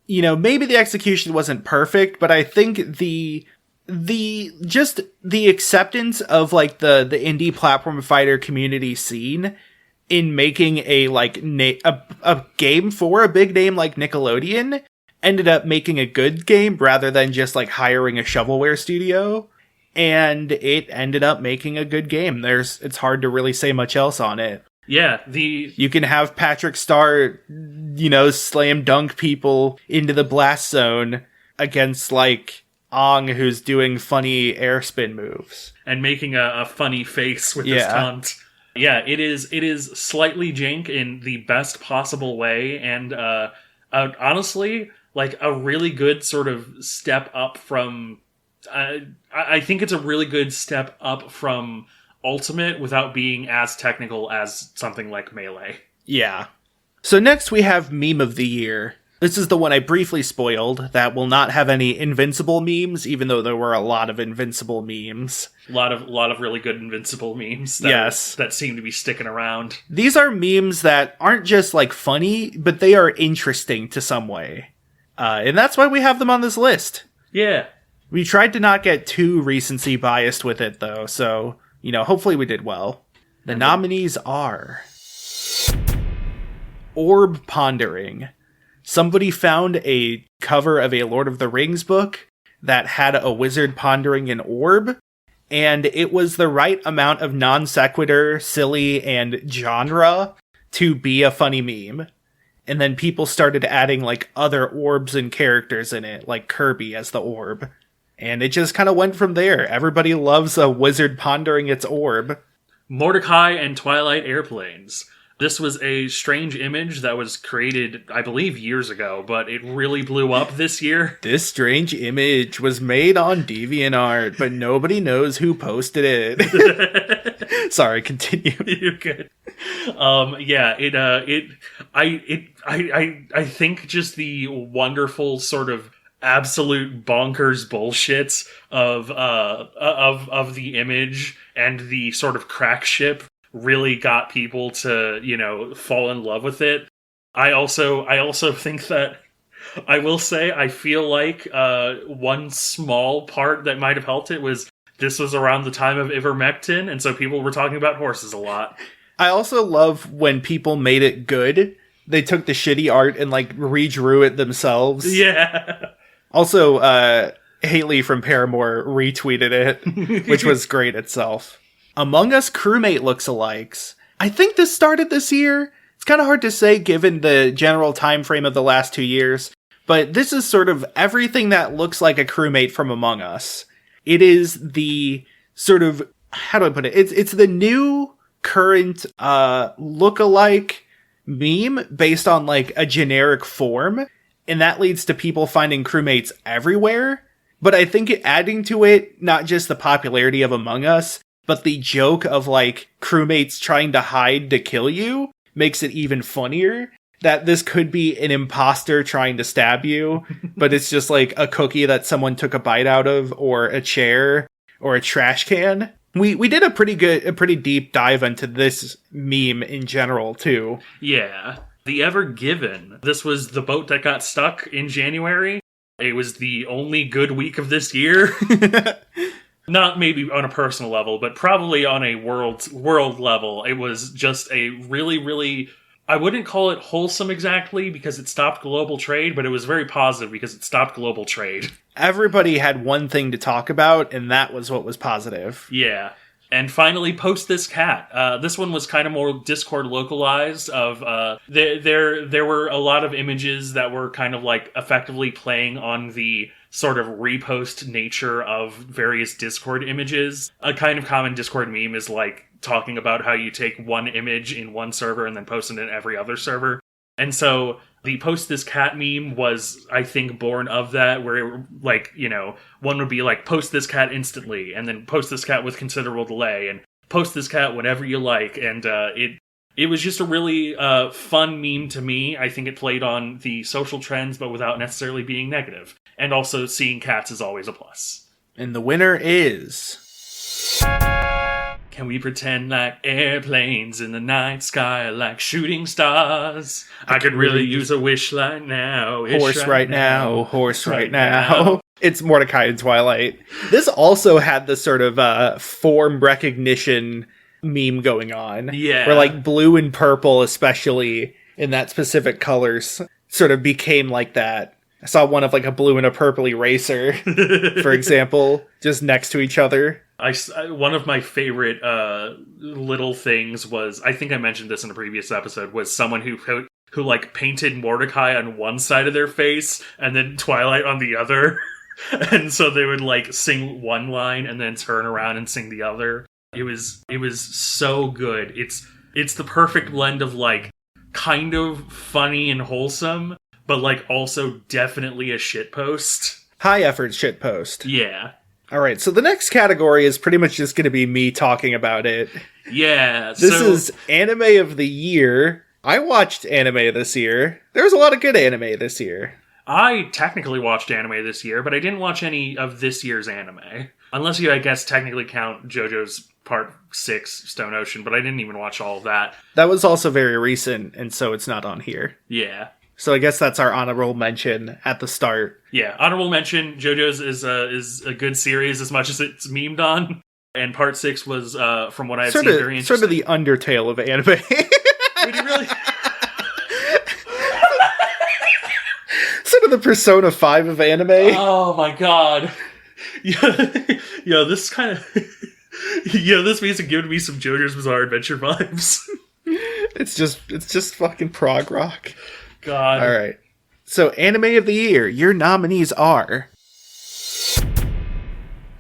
Maybe the execution wasn't perfect, but I think the acceptance of like the indie platform fighter community scene in making a game for a big name like Nickelodeon ended up making a good game rather than just like hiring a shovelware studio, and it ended up making a good game. It's hard to really say much else on it. Yeah, you can have Patrick Star, slam dunk people into the blast zone against like Ong, who's doing funny air spin moves and making a funny face with his taunt. Yeah, it is slightly jank in the best possible way, and honestly, like a really good sort of step up from. I think it's a really good step up from Ultimate without being as technical as something like Melee. Yeah. So next we have Meme of the Year. This is the one I briefly spoiled, that will not have any Invincible memes, even though there were a lot of Invincible memes. A lot of really good Invincible memes that seem to be sticking around. These are memes that aren't just, like, funny, but they are interesting to some way. And that's why we have them on this list. Yeah. We tried to not get too recency biased with it, though, so, you know, hopefully we did well. The nominees are... Orb Pondering. Somebody found a cover of a Lord of the Rings book that had a wizard pondering an orb, and it was the right amount of non sequitur, silly, and genre to be a funny meme. And then people started adding, like, other orbs and characters in it, like Kirby as the orb. And it just kind of went from there. Everybody loves a wizard pondering its orb. Mordecai and Twilight Airplanes. This was a strange image that was created, I believe, years ago, but it really blew up this year. This strange image was made on DeviantArt, but nobody knows who posted it. Sorry, continue. You're good. I think just the wonderful sort of absolute bonkers bullshit of the image and the sort of crack ship really got people to, you know, fall in love with it. I also think that, I will say, I feel like one small part that might have helped it was this was around the time of ivermectin, and so people were talking about horses a lot. I also love when people made it good. They took the shitty art and, like, redrew it themselves. Yeah. Also, Haley from Paramore retweeted it, which was great itself. Among Us crewmate looks-alikes. I think this started this year. It's kind of hard to say given the general time frame of the last 2 years, but this is sort of everything that looks like a crewmate from Among Us. It is the sort of, how do I put it? It's the new current look-alike meme based on, like, a generic form, and that leads to people finding crewmates everywhere. But I think adding to it, not just the popularity of Among Us, but the joke of, like, crewmates trying to hide to kill you makes it even funnier. That this could be an imposter trying to stab you, but it's just, like, a cookie that someone took a bite out of, or a chair, or a trash can. We did a pretty deep dive into this meme in general, too. Yeah. The Ever Given. This was the boat that got stuck in January. It was the only good week of this year. Not maybe on a personal level, but probably on a world level. It was just a really, really, I wouldn't call it wholesome exactly because it stopped global trade, but it was very positive because it stopped global trade. Everybody had one thing to talk about, and that was what was positive. Yeah. And finally, Post This Cat. This one was kind of more Discord localized. There were a lot of images that were kind of like effectively playing on the sort of repost nature of various Discord images. A kind of common Discord meme is like talking about how you take one image in one server and then post it in every other server. And so the Post This Cat meme was, I think, born of that, where, like, you know, one would be like, post this cat instantly, and then post this cat with considerable delay, and post this cat whenever you like. And it was just a really fun meme to me. I think it played on the social trends, but without necessarily being negative. And also, seeing cats is always a plus. And the winner is... Can we pretend like airplanes in the night sky are like shooting stars? I could really use a wish right now. Horse right now. Horse right now. It's Mordecai and Twilight. This also had the sort of form recognition meme going on. Yeah. Where, like, blue and purple, especially in that specific colors, sort of became like that. I saw one of, like, a blue and a purple eraser, for example, just next to each other. One of my favorite little things was, I think I mentioned this in a previous episode, was someone who like painted Mordecai on one side of their face and then Twilight on the other. And so they would like sing one line and then turn around and sing the other. It was so good. It's the perfect blend of like kind of funny and wholesome, but like also definitely a shitpost. High effort shitpost. Yeah. All right, so the next category is pretty much just going to be me talking about it. Yeah. This is anime of the year. I watched anime this year. There was a lot of good anime this year. I technically watched anime this year, but I didn't watch any of this year's anime. Unless you, I guess, technically count JoJo's Part 6 Stone Ocean, but I didn't even watch all of that. That was also very recent, and so it's not on here. Yeah. So I guess that's our honorable mention at the start. Yeah, honorable mention, JoJo's is a good series as much as it's memed on. And Part 6 was, from what I've seen, very interesting. Sort of the Undertale of anime. Would you really... Sort of the Persona 5 of anime. Oh my god. Yeah, this kind of... this music giving me some JoJo's Bizarre Adventure vibes. It's just fucking prog rock. God. All right. So, anime of the year. Your nominees are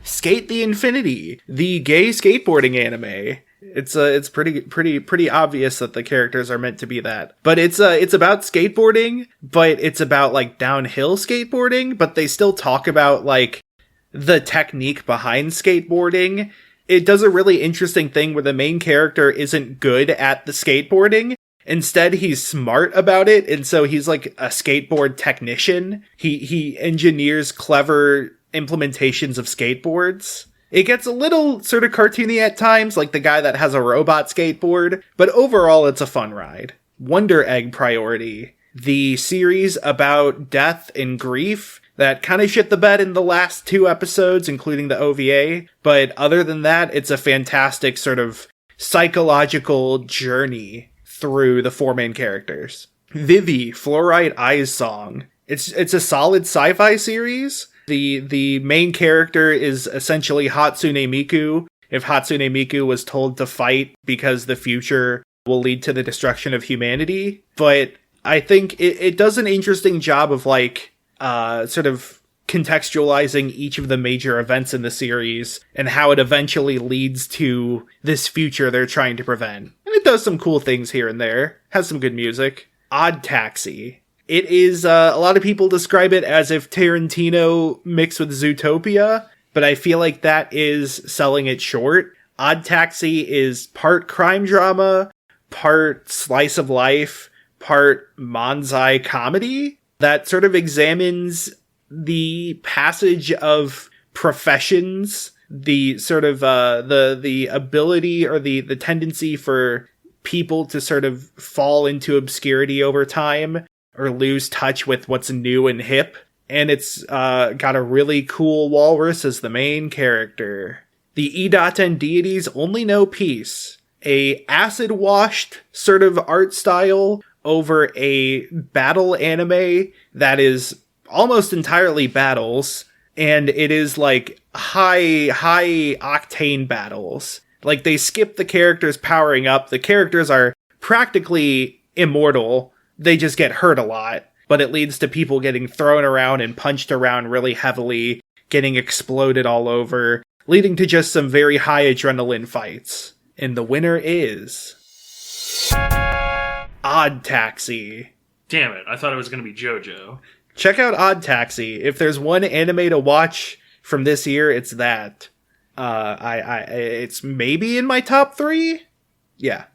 Skate the Infinity, the gay skateboarding anime. It's pretty obvious that the characters are meant to be that. But it's about skateboarding, but it's about like downhill skateboarding, but they still talk about like the technique behind skateboarding. It does a really interesting thing where the main character isn't good at the skateboarding. Instead, he's smart about it, and so he's like a skateboard technician. He engineers clever implementations of skateboards. It gets a little sort of cartoony at times, like the guy that has a robot skateboard, but overall it's a fun ride. Wonder Egg Priority, the series about death and grief that kind of shit the bed in the last 2 episodes, including the OVA, but other than that, it's a fantastic sort of psychological journey through the 4 main characters. Vivi, Fluorite Eyes Song. It's a solid sci-fi series. The main character is essentially Hatsune Miku. If Hatsune Miku was told to fight because the future will lead to the destruction of humanity. But I think it does an interesting job of like sort of contextualizing each of the major events in the series and how it eventually leads to this future they're trying to prevent. And it does some cool things here and there. Has some good music. Odd Taxi. It is, a lot of people describe it as if Tarantino mixed with Zootopia, but I feel like that is selling it short. Odd Taxi is part crime drama, part slice of life, part manzai comedy that sort of examines the passage of professions, the sort of, the ability or the tendency for people to sort of fall into obscurity over time, or lose touch with what's new and hip. And it's got a really cool walrus as the main character. The Idaten deities only know peace. A acid-washed sort of art style over a battle anime that is almost entirely battles. And it is like high octane battles. Like they skip the characters powering up. The characters are practically immortal. They just get hurt a lot, but it leads to people getting thrown around and punched around really heavily, getting exploded all over, leading to just some very high adrenaline fights. And the winner is Odd Taxi. Damn it, I thought it was going to be JoJo. Check out Odd Taxi. If there's one anime to watch from this year, it's that. It's maybe in my top 3? Yeah.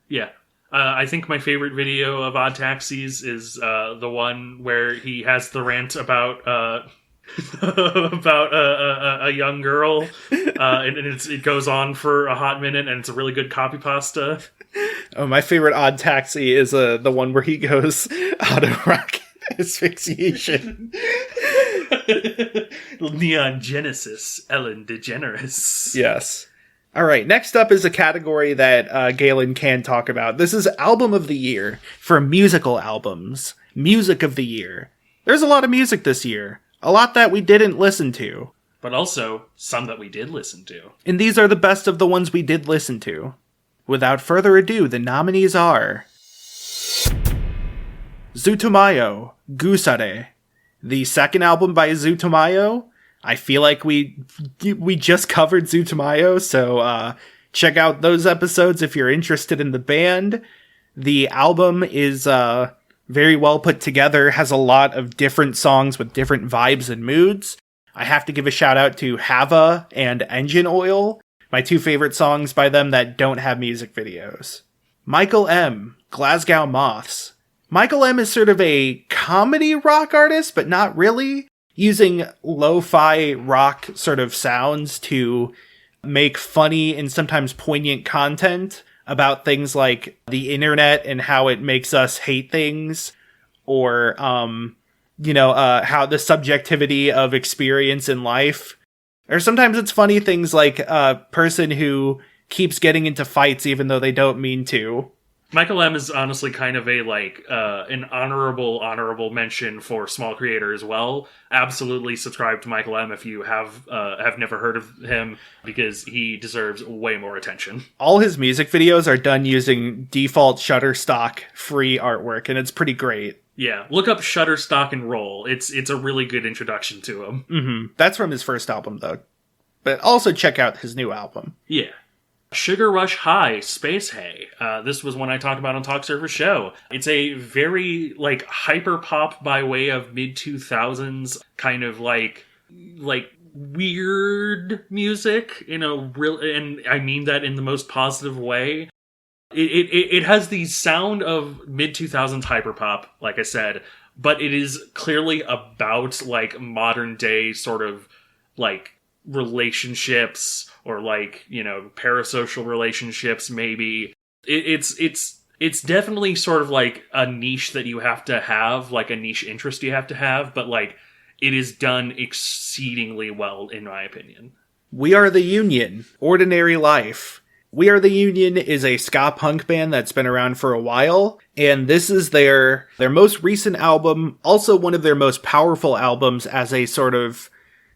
Yeah. I think my favorite video of Odd Taxis is the one where he has the rant about about a young girl, and it goes on for a hot minute, and it's a really good copy pasta. Oh, my favorite Odd Taxi is the one where he goes autorocket asphyxiation. Neon Genesis, Ellen DeGeneres. Yes. All right, next up is a category that Galen can talk about. This is Album of the Year for musical albums. Music of the Year. There's a lot of music this year. A lot that we didn't listen to. But also, some that we did listen to. And these are the best of the ones we did listen to. Without further ado, the nominees are Zutomayo, Gusare. The second album by Zutomayo. I feel like we just covered Zutomayo, so check out those episodes if you're interested in the band. The album is Very well put together, has a lot of different songs with different vibes and moods. I have to give a shout out to Hava and Engine Oil, my two favorite songs by them that don't have music videos. Michael M., Glasgow Moths. Michael M. is sort of a comedy rock artist, but not really, using lo-fi rock sort of sounds to make funny and sometimes poignant content about things like the internet and how it makes us hate things, or, how the subjectivity of experience in life. Or sometimes it's funny things like a person who keeps getting into fights even though they don't mean to. Michael M. is honestly kind of a, an honorable mention for small creator as well. Absolutely subscribe to Michael M. if you have never heard of him, because he deserves way more attention. All his music videos are done using default Shutterstock free artwork, and it's pretty great. Yeah, look up Shutterstock and Roll. It's a really good introduction to him. Mm-hmm. That's from his first album, though. But also check out his new album. Yeah. Sugar Rush High, Space Hay. This was one I talked about on Talk Surfer Show. It's a very, hyper pop by way of mid-2000s, kind of weird music, and I mean that in the most positive way. It has the sound of mid-2000s hyperpop, like I said, but it is clearly about, modern day sort of, relationships, or, parasocial relationships, maybe. It's definitely sort of, a niche that you have to have, a niche interest you have to have, but, it is done exceedingly well, in my opinion. We Are the Union, Ordinary Life. We Are the Union is a ska punk band that's been around for a while, and this is their most recent album, also one of their most powerful albums as a sort of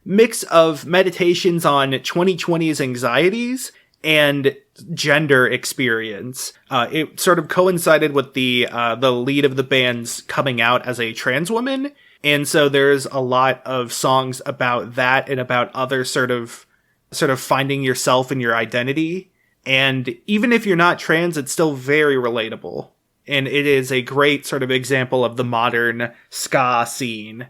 mix of meditations on 2020's anxieties and gender experience. It sort of coincided with the lead of the band's coming out as a trans woman, and so there's a lot of songs about that and about other sort of finding yourself and your identity. And even if you're not trans, it's still very relatable. And it is a great sort of example of the modern ska scene,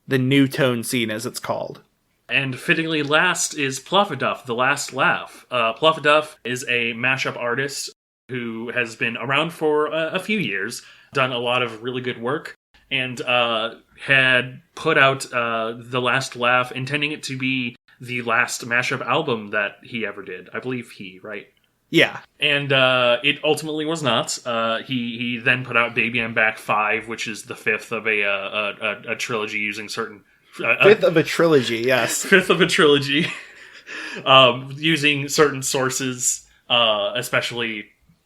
the new tone scene as it's called. And fittingly last is Pluffaduff, The Last Laugh. Pluffaduff is a mashup artist who has been around for a few years, done a lot of really good work, and had put out The Last Laugh, intending it to be the last mashup album that he ever did. I believe right? Yeah. And it ultimately was not. He then put out Baby I'm Back 5, which is the fifth of a trilogy using certain... fifth of a trilogy, yes. Fifth of a trilogy. Using certain sources, especially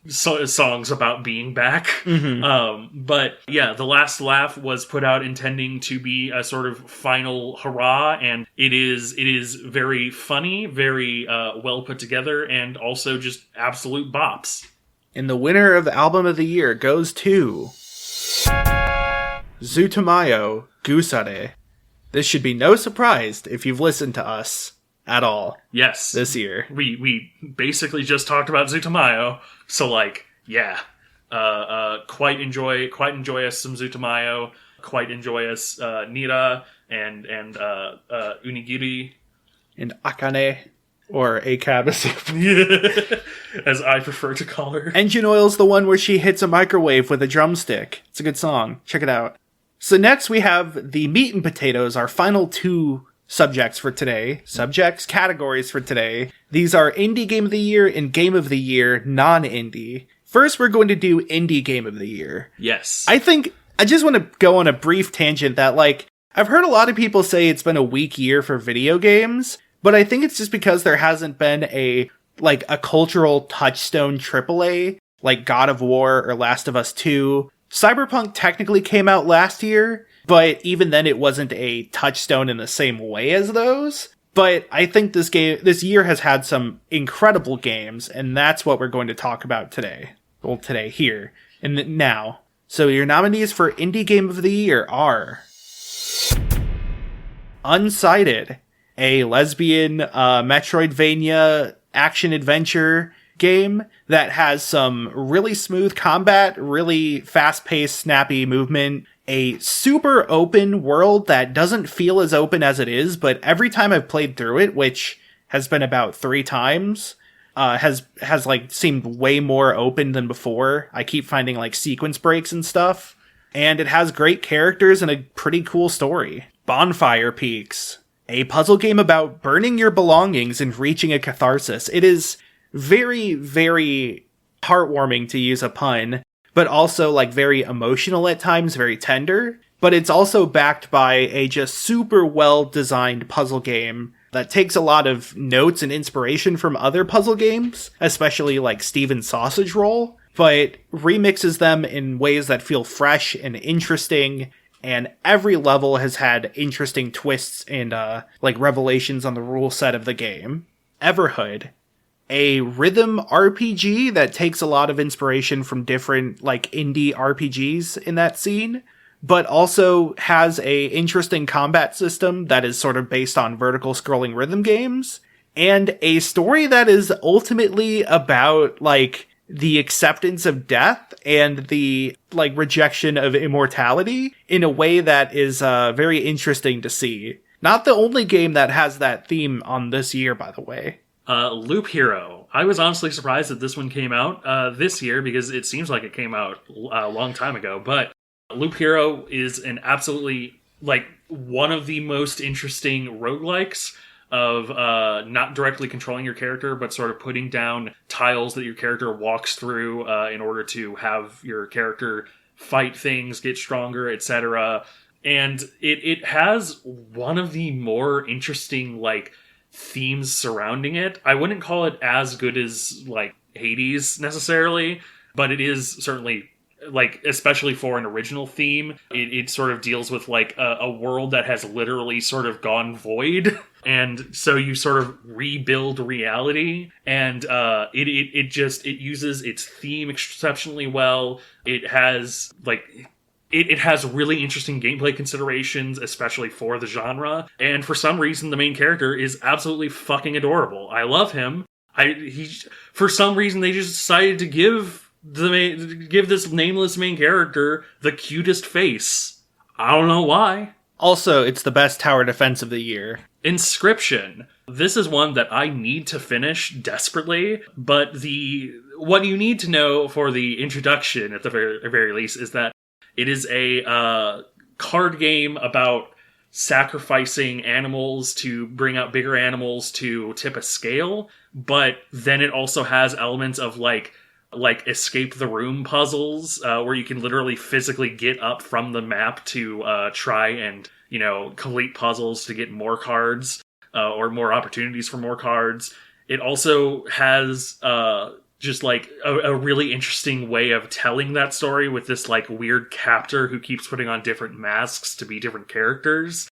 songs about being back. Mm-hmm. But yeah, The Last Laugh was put out intending to be a sort of final hurrah, and it is very funny, very well put together, and also just absolute bops. And the winner of the Album of the Year goes to Zutamayo Gusare. This should be no surprise if you've listened to us at all. Yes. This year. We basically just talked about Zutamayo, so yeah. Quite enjoy us some Zutamayo, quite enjoy us Nira and Unigiri. And Akane, or Akabasu. As I prefer to call her. Engine Oil's the one where she hits a microwave with a drumstick. It's a good song. Check it out. So next we have the meat and potatoes, our final two categories for today. These are Indie Game of the Year and Game of the Year, non-indie. First, we're going to do Indie Game of the Year. Yes. I just want to go on a brief tangent that, I've heard a lot of people say it's been a weak year for video games, but I think it's just because there hasn't been a cultural touchstone AAA, like God of War or Last of Us 2. Cyberpunk technically came out last year, but even then it wasn't a touchstone in the same way as those. But I think this year has had some incredible games, and that's what we're going to talk about today. Well, today, here, and now. So your nominees for Indie Game of the Year are Unsighted, a lesbian Metroidvania action-adventure game that has some really smooth combat, really fast-paced, snappy movement, a super open world that doesn't feel as open as it is, but every time I've played through it, which has been about 3 times, has like seemed way more open than before. I keep finding like sequence breaks and stuff, and it has great characters and a pretty cool story. Bonfire Peaks, a puzzle game about burning your belongings and reaching a catharsis. It is very, very heartwarming, to use a pun, but also like very emotional at times, very tender. But it's also backed by a just super well-designed puzzle game that takes a lot of notes and inspiration from other puzzle games, especially like Steven's Sausage Roll, but remixes them in ways that feel fresh and interesting, and every level has had interesting twists and like revelations on the rule set of the game. Everhood, a rhythm RPG that takes a lot of inspiration from different like indie RPGs in that scene, but also has a interesting combat system that is sort of based on vertical scrolling rhythm games, and a story that is ultimately about like the acceptance of death and the like rejection of immortality in a way that is very interesting to see. Not the only game that has that theme on this year, by the way. Loop Hero. I was honestly surprised that this one came out this year, because it seems like it came out a long time ago. But Loop Hero is an absolutely, like, one of the most interesting roguelikes of not directly controlling your character, but sort of putting down tiles that your character walks through in order to have your character fight things, get stronger, etc. And it has one of the more interesting, like, themes surrounding it. I wouldn't call it as good as like Hades necessarily, but it is certainly, like, especially for an original theme, it sort of deals with like a world that has literally sort of gone void, and so you sort of rebuild reality, and it uses its theme exceptionally well. It has like It has really interesting gameplay considerations, especially for the genre. And for some reason, the main character is absolutely fucking adorable. I love him. For some reason, they just decided to give this nameless main character the cutest face. I don't know why. Also, it's the best tower defense of the year. Inscription. This is one that I need to finish desperately, but what you need to know for the introduction, at the very least, is that it is a card game about sacrificing animals to bring out bigger animals to tip a scale, but then it also has elements of like escape the room puzzles, where you can literally physically get up from the map to try and, complete puzzles to get more cards, or more opportunities for more cards. It also has just like a really interesting way of telling that story with this like weird captor who keeps putting on different masks to be different characters.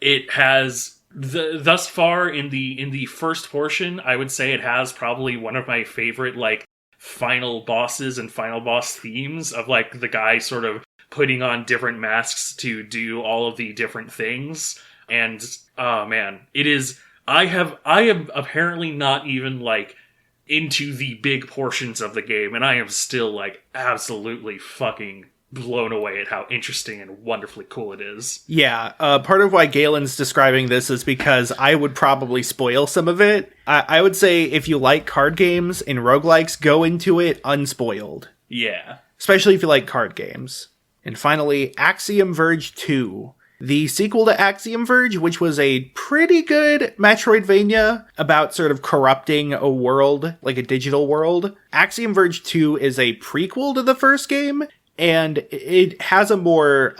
It has thus far in the first portion, I would say it has probably one of my favorite like final bosses and final boss themes of like the guy sort of putting on different masks to do all of the different things. And oh man, it is I am apparently not even like into the big portions of the game, and I am still like absolutely fucking blown away at how interesting and wonderfully cool it is. Yeah, part of why Galen's describing this is because I would probably spoil some of it. I would say if you like card games and roguelikes, go into it unspoiled. Yeah. Especially if you like card games. And finally, Axiom Verge 2. The sequel to Axiom Verge, which was a pretty good Metroidvania about sort of corrupting a world, like a digital world. Axiom Verge 2 is a prequel to the first game, and it has a more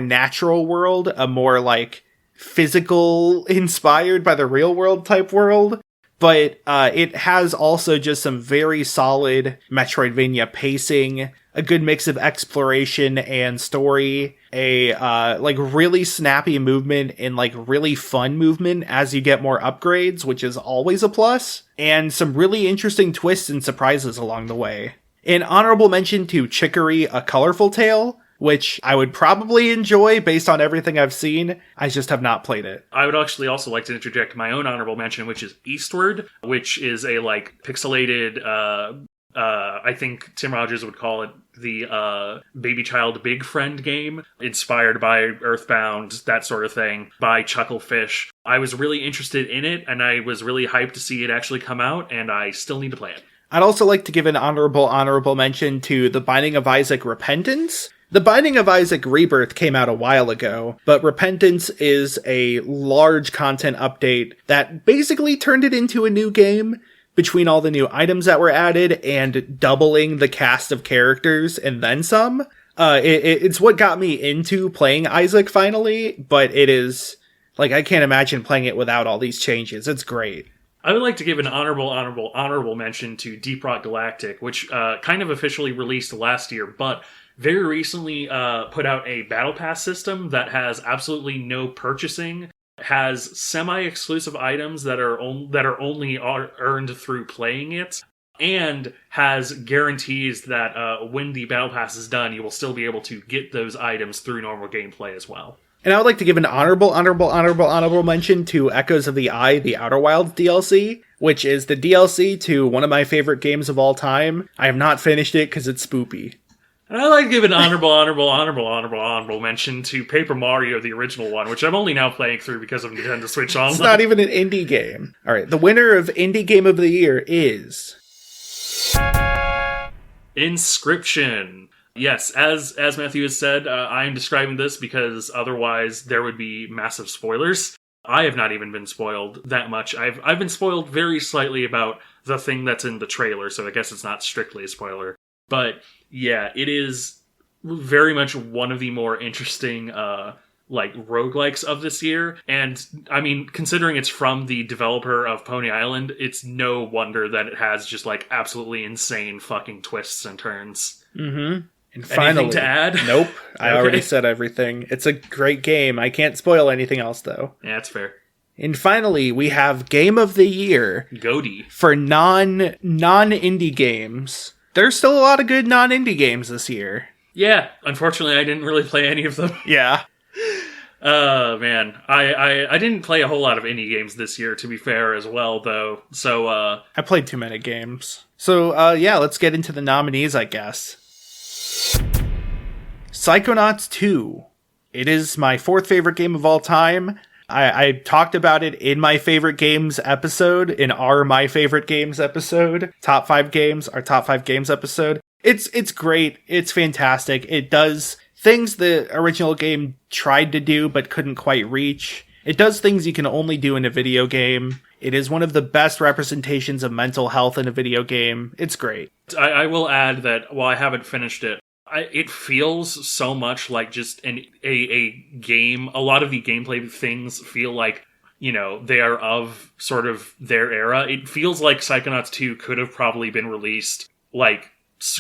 natural world, a more like physical, inspired by the real world type world. But it has also just some very solid Metroidvania pacing, a good mix of exploration and story, a like really snappy movement and like really fun movement as you get more upgrades, which is always a plus, and some really interesting twists and surprises along the way. An honorable mention to Chicory: A Colorful Tale, which I would probably enjoy based on everything I've seen. I just have not played it. I would actually also like to interject my own honorable mention, which is Eastward, which is a pixelated, I think Tim Rogers would call it the Baby Child Big Friend game, inspired by Earthbound, that sort of thing, by Chucklefish. I was really interested in it, and I was really hyped to see it actually come out, and I still need to play it. I'd also like to give an honorable mention to The Binding of Isaac Repentance. The Binding of Isaac Rebirth came out a while ago, but Repentance is a large content update that basically turned it into a new game between all the new items that were added and doubling the cast of characters and then some. It's what got me into playing Isaac finally, but it is, I can't imagine playing it without all these changes. It's great. I would like to give an honorable mention to Deep Rock Galactic, which kind of officially released last year, but very recently put out a Battle Pass system that has absolutely no purchasing, has semi-exclusive items that are only earned through playing it, and has guarantees that when the Battle Pass is done, you will still be able to get those items through normal gameplay as well. And I would like to give an honorable mention to Echoes of the Eye, the Outer Wilds DLC, which is the DLC to one of my favorite games of all time. I have not finished it because it's spoopy. And I'd like to give an honorable mention to Paper Mario, the original one, which I'm only now playing through because of Nintendo Switch Online. It's not even an indie game. All right, the winner of Indie Game of the Year is Inscription. Yes, as Matthew has said, I am describing this because otherwise there would be massive spoilers. I have not even been spoiled that much. I've been spoiled very slightly about the thing that's in the trailer, so I guess it's not strictly a spoiler. But yeah, it is very much one of the more interesting roguelikes of this year. And I mean, considering it's from the developer of Pony Island, it's no wonder that it has just absolutely insane fucking twists and turns. Mm-hmm. And finally, anything to add? Nope. I already said everything. It's a great game. I can't spoil anything else, though. Yeah, that's fair. And finally, we have Game of the Year. Goaty. For non-indie games. There's still a lot of good non-indie games this year. Yeah. Unfortunately, I didn't really play any of them. Yeah. Man. I didn't play a whole lot of indie games this year, to be fair, as well, though. So, I played too many games. So, yeah, let's get into the nominees, I guess. Psychonauts 2. It is my fourth favorite game of all time. I talked about it in my favorite games episode, in our My Favorite Games episode. Top 5 games, our top 5 games episode. It's great. It's fantastic. It does things the original game tried to do but couldn't quite reach. It does things you can only do in a video game. It is one of the best representations of mental health in a video game. It's great. I will add that while I haven't finished it, it feels so much like just a game. A lot of the gameplay things feel like, they are of sort of their era. It feels like Psychonauts 2 could have probably been released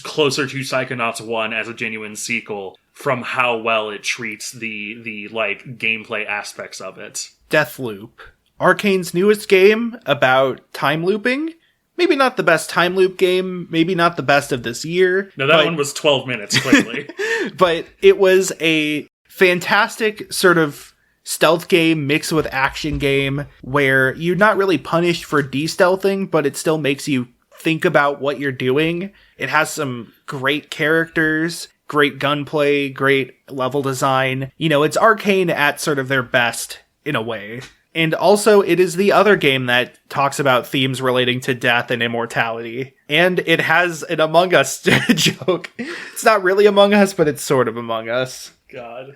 closer to Psychonauts 1 as a genuine sequel from how well it treats the gameplay aspects of it. Deathloop. Arcane's newest game about time looping. Maybe not the best time loop game, maybe not the best of this year. No, that one was 12 minutes, clearly. But it was a fantastic sort of stealth game mixed with action game where you're not really punished for de-stealthing, but it still makes you think about what you're doing. It has some great characters, great gunplay, great level design. It's Arcane at sort of their best, in a way. And also, it is the other game that talks about themes relating to death and immortality. And it has an Among Us joke. It's not really Among Us, but it's sort of Among Us. God.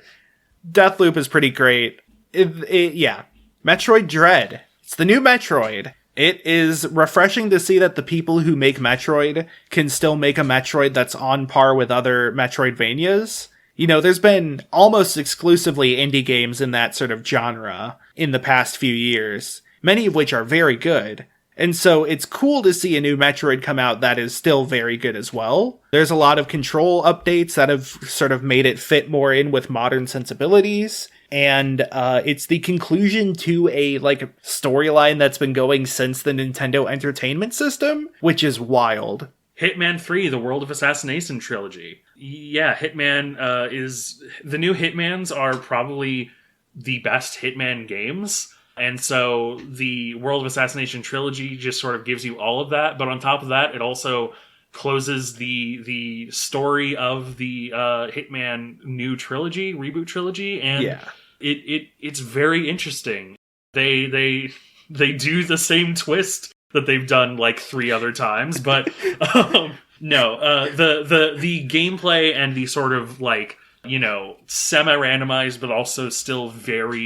Deathloop is pretty great. Yeah. Metroid Dread. It's the new Metroid. It is refreshing to see that the people who make Metroid can still make a Metroid that's on par with other Metroidvanias. There's been almost exclusively indie games in that sort of genre in the past few years, many of which are very good. And so it's cool to see a new Metroid come out that is still very good as well. There's a lot of control updates that have sort of made it fit more in with modern sensibilities. And it's the conclusion to a storyline that's been going since the Nintendo Entertainment System, which is wild. Hitman 3, The World of Assassination Trilogy. Yeah, Hitman is... The new Hitmans are probably the best Hitman games. And so the World of Assassination trilogy just sort of gives you all of that. But on top of that, it also closes the story of the Hitman new trilogy, reboot trilogy. And it's very interesting. They do the same twist that they've done like 3 other times, but no, the gameplay and the sort of like, you know, semi-randomized but also still very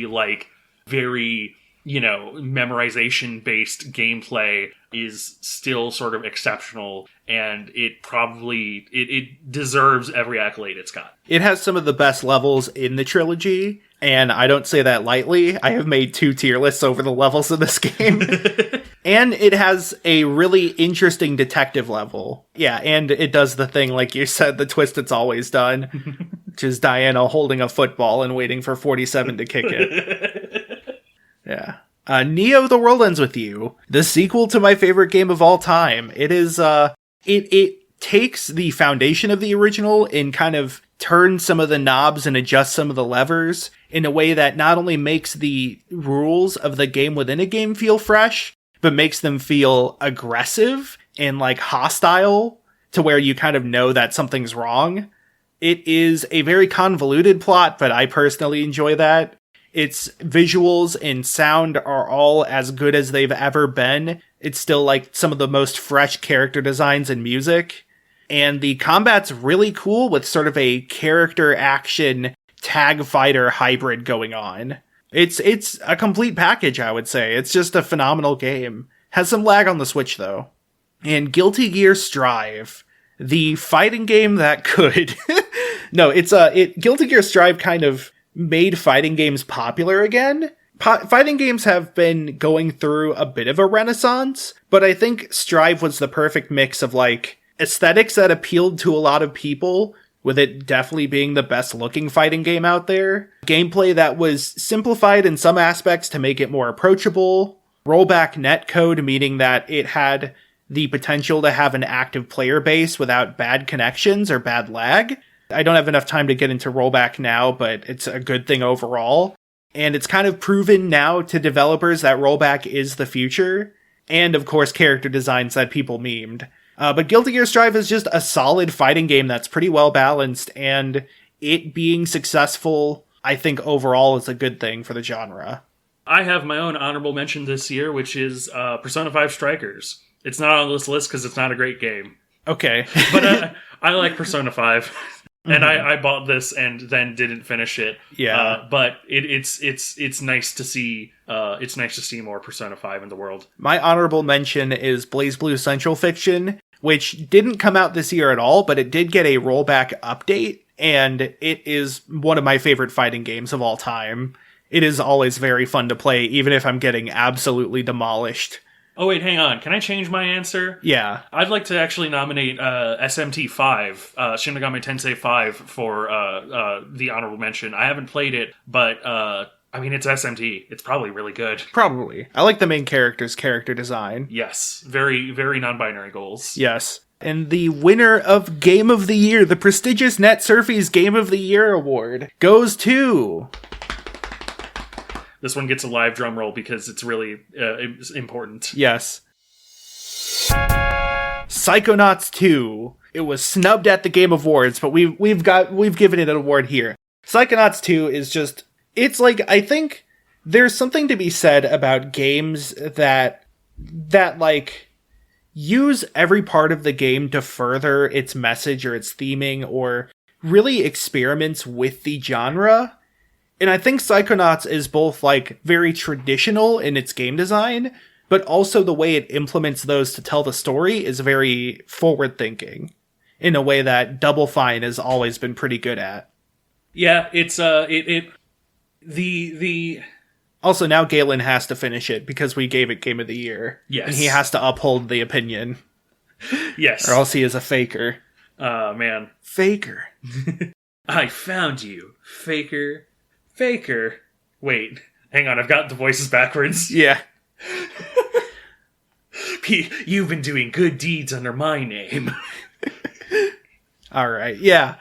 you know, memorization based gameplay is still sort of exceptional, and it probably it deserves every accolade it's got. It has some of the best levels in the trilogy, and I don't say that lightly. I have made 2 tier lists over the levels of this game. And it has a really interesting detective level. Yeah, and it does the thing, like you said, the twist it's always done, which is Diana holding a football and waiting for 47 to kick it. Yeah. Neo: The World Ends With You, the sequel to my favorite game of all time. It is, it takes the foundation of the original and kind of turns some of the knobs and adjusts some of the levers in a way that not only makes the rules of the game within a game feel fresh, but makes them feel aggressive and like hostile to where you kind of know that something's wrong. It is a very convoluted plot, but I personally enjoy that. Its visuals and sound are all as good as they've ever been. It's still like some of the most fresh character designs and music. And the combat's really cool with sort of a character action tag fighter hybrid going on. It's a complete package, I would say. It's just a phenomenal game. Has some lag on the Switch though. And Guilty Gear Strive, the fighting game that could. No, Guilty Gear Strive kind of made fighting games popular again. Fighting games have been going through a bit of a renaissance, but I think Strive was the perfect mix of like aesthetics that appealed to a lot of people, with it definitely being the best looking fighting game out there. Gameplay that was simplified in some aspects to make it more approachable. Rollback netcode, meaning that it had the potential to have an active player base without bad connections or bad lag. I don't have enough time to get into rollback now, but it's a good thing overall. And it's kind of proven now to developers that rollback is the future. And of course, character designs that people memed. But Guilty Gear Strive is just a solid fighting game that's pretty well balanced, and it being successful, I think overall is a good thing for the genre. I have my own honorable mention this year, which is Persona 5 Strikers. It's not on this list because it's not a great game. Okay. But I like Persona 5. And I bought this and then didn't finish it. Yeah, but it's nice to see. It's nice to see more Persona 5 in the world. My honorable mention is BlazBlue Central Fiction, which didn't come out this year at all, but it did get a rollback update, and it is one of my favorite fighting games of all time. It is always very fun to play, even if I'm getting absolutely demolished. Oh, wait, hang on. Can I change my answer? Yeah. I'd like to actually nominate SMT 5, Shin Megami Tensei 5, for the honorable mention. I haven't played it, but, I mean, it's SMT. It's probably really good. Probably. I like the main character's character design. Yes. Very, very non-binary goals. Yes. And the winner of Game of the Year, the prestigious Netsurfie's Game of the Year award, goes to... This one gets a live drum roll because it's really important. Yes. Psychonauts 2. It was snubbed at the Game Awards, but we've given it an award here. Psychonauts 2 is just, it's like, I think there's something to be said about games that like use every part of the game to further its message or its theming, or really experiments with the genre. And I think Psychonauts is both, like, very traditional in its game design, but also the way it implements those to tell the story is very forward-thinking, in a way that Double Fine has always been pretty good at. Yeah, it's, Also, now Galen has to finish it, because we gave it Game of the Year. Yes. And he has to uphold the opinion. Yes. Or else he is a faker. Man. Faker. I found you, faker. Faker. Wait, hang on, I've got the voices backwards. Yeah. You've been doing good deeds under my name. All right. Yeah.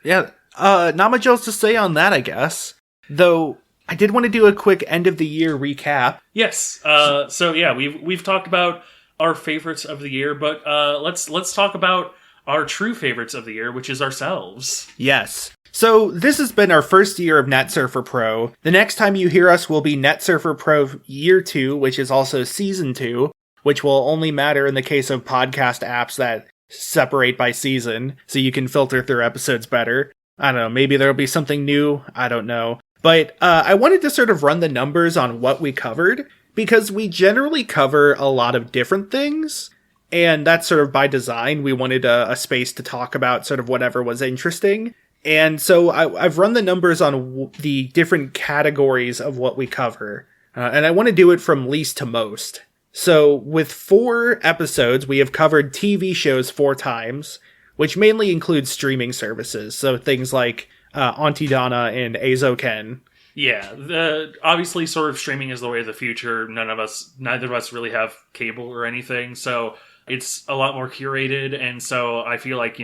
Yeah. Not much else to say on that, I guess. Though I did want to do a quick end of the year recap. Yes. So yeah, we've talked about our favorites of the year, but let's talk about our true favorites of the year, which is ourselves. Yes. So this has been our first year of Netsurfer Pro. The next time you hear us will be Netsurfer Pro Year 2, which is also Season 2, which will only matter in the case of podcast apps that separate by season, so you can filter through episodes better. I don't know, maybe there'll be something new, I don't know. But I wanted to sort of run the numbers on what we covered, because we generally cover a lot of different things, and that's sort of by design. We wanted a space to talk about sort of whatever was interesting. And so I've run the numbers on the different categories of what we cover, and I want to do it from least to most. So with 4 episodes, we have covered TV shows 4 times, which mainly includes streaming services. So things like Auntie Donna and Azoken. Yeah, obviously sort of streaming is the way of the future. Neither of us really have cable or anything, so it's a lot more curated, and so I feel like,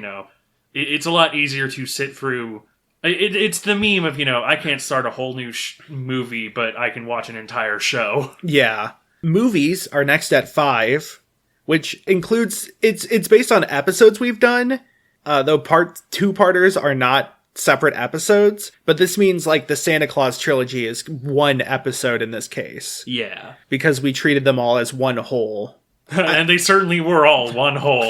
it's a lot easier to sit through. It's the meme of, I can't start a whole new movie, but I can watch an entire show. Yeah. Movies are next at 5, which includes, it's based on episodes we've done, though two-parters are not separate episodes, but this means like the Santa Claus trilogy is one episode in this case. Yeah. Because we treated them all as one whole. And they certainly were all one whole.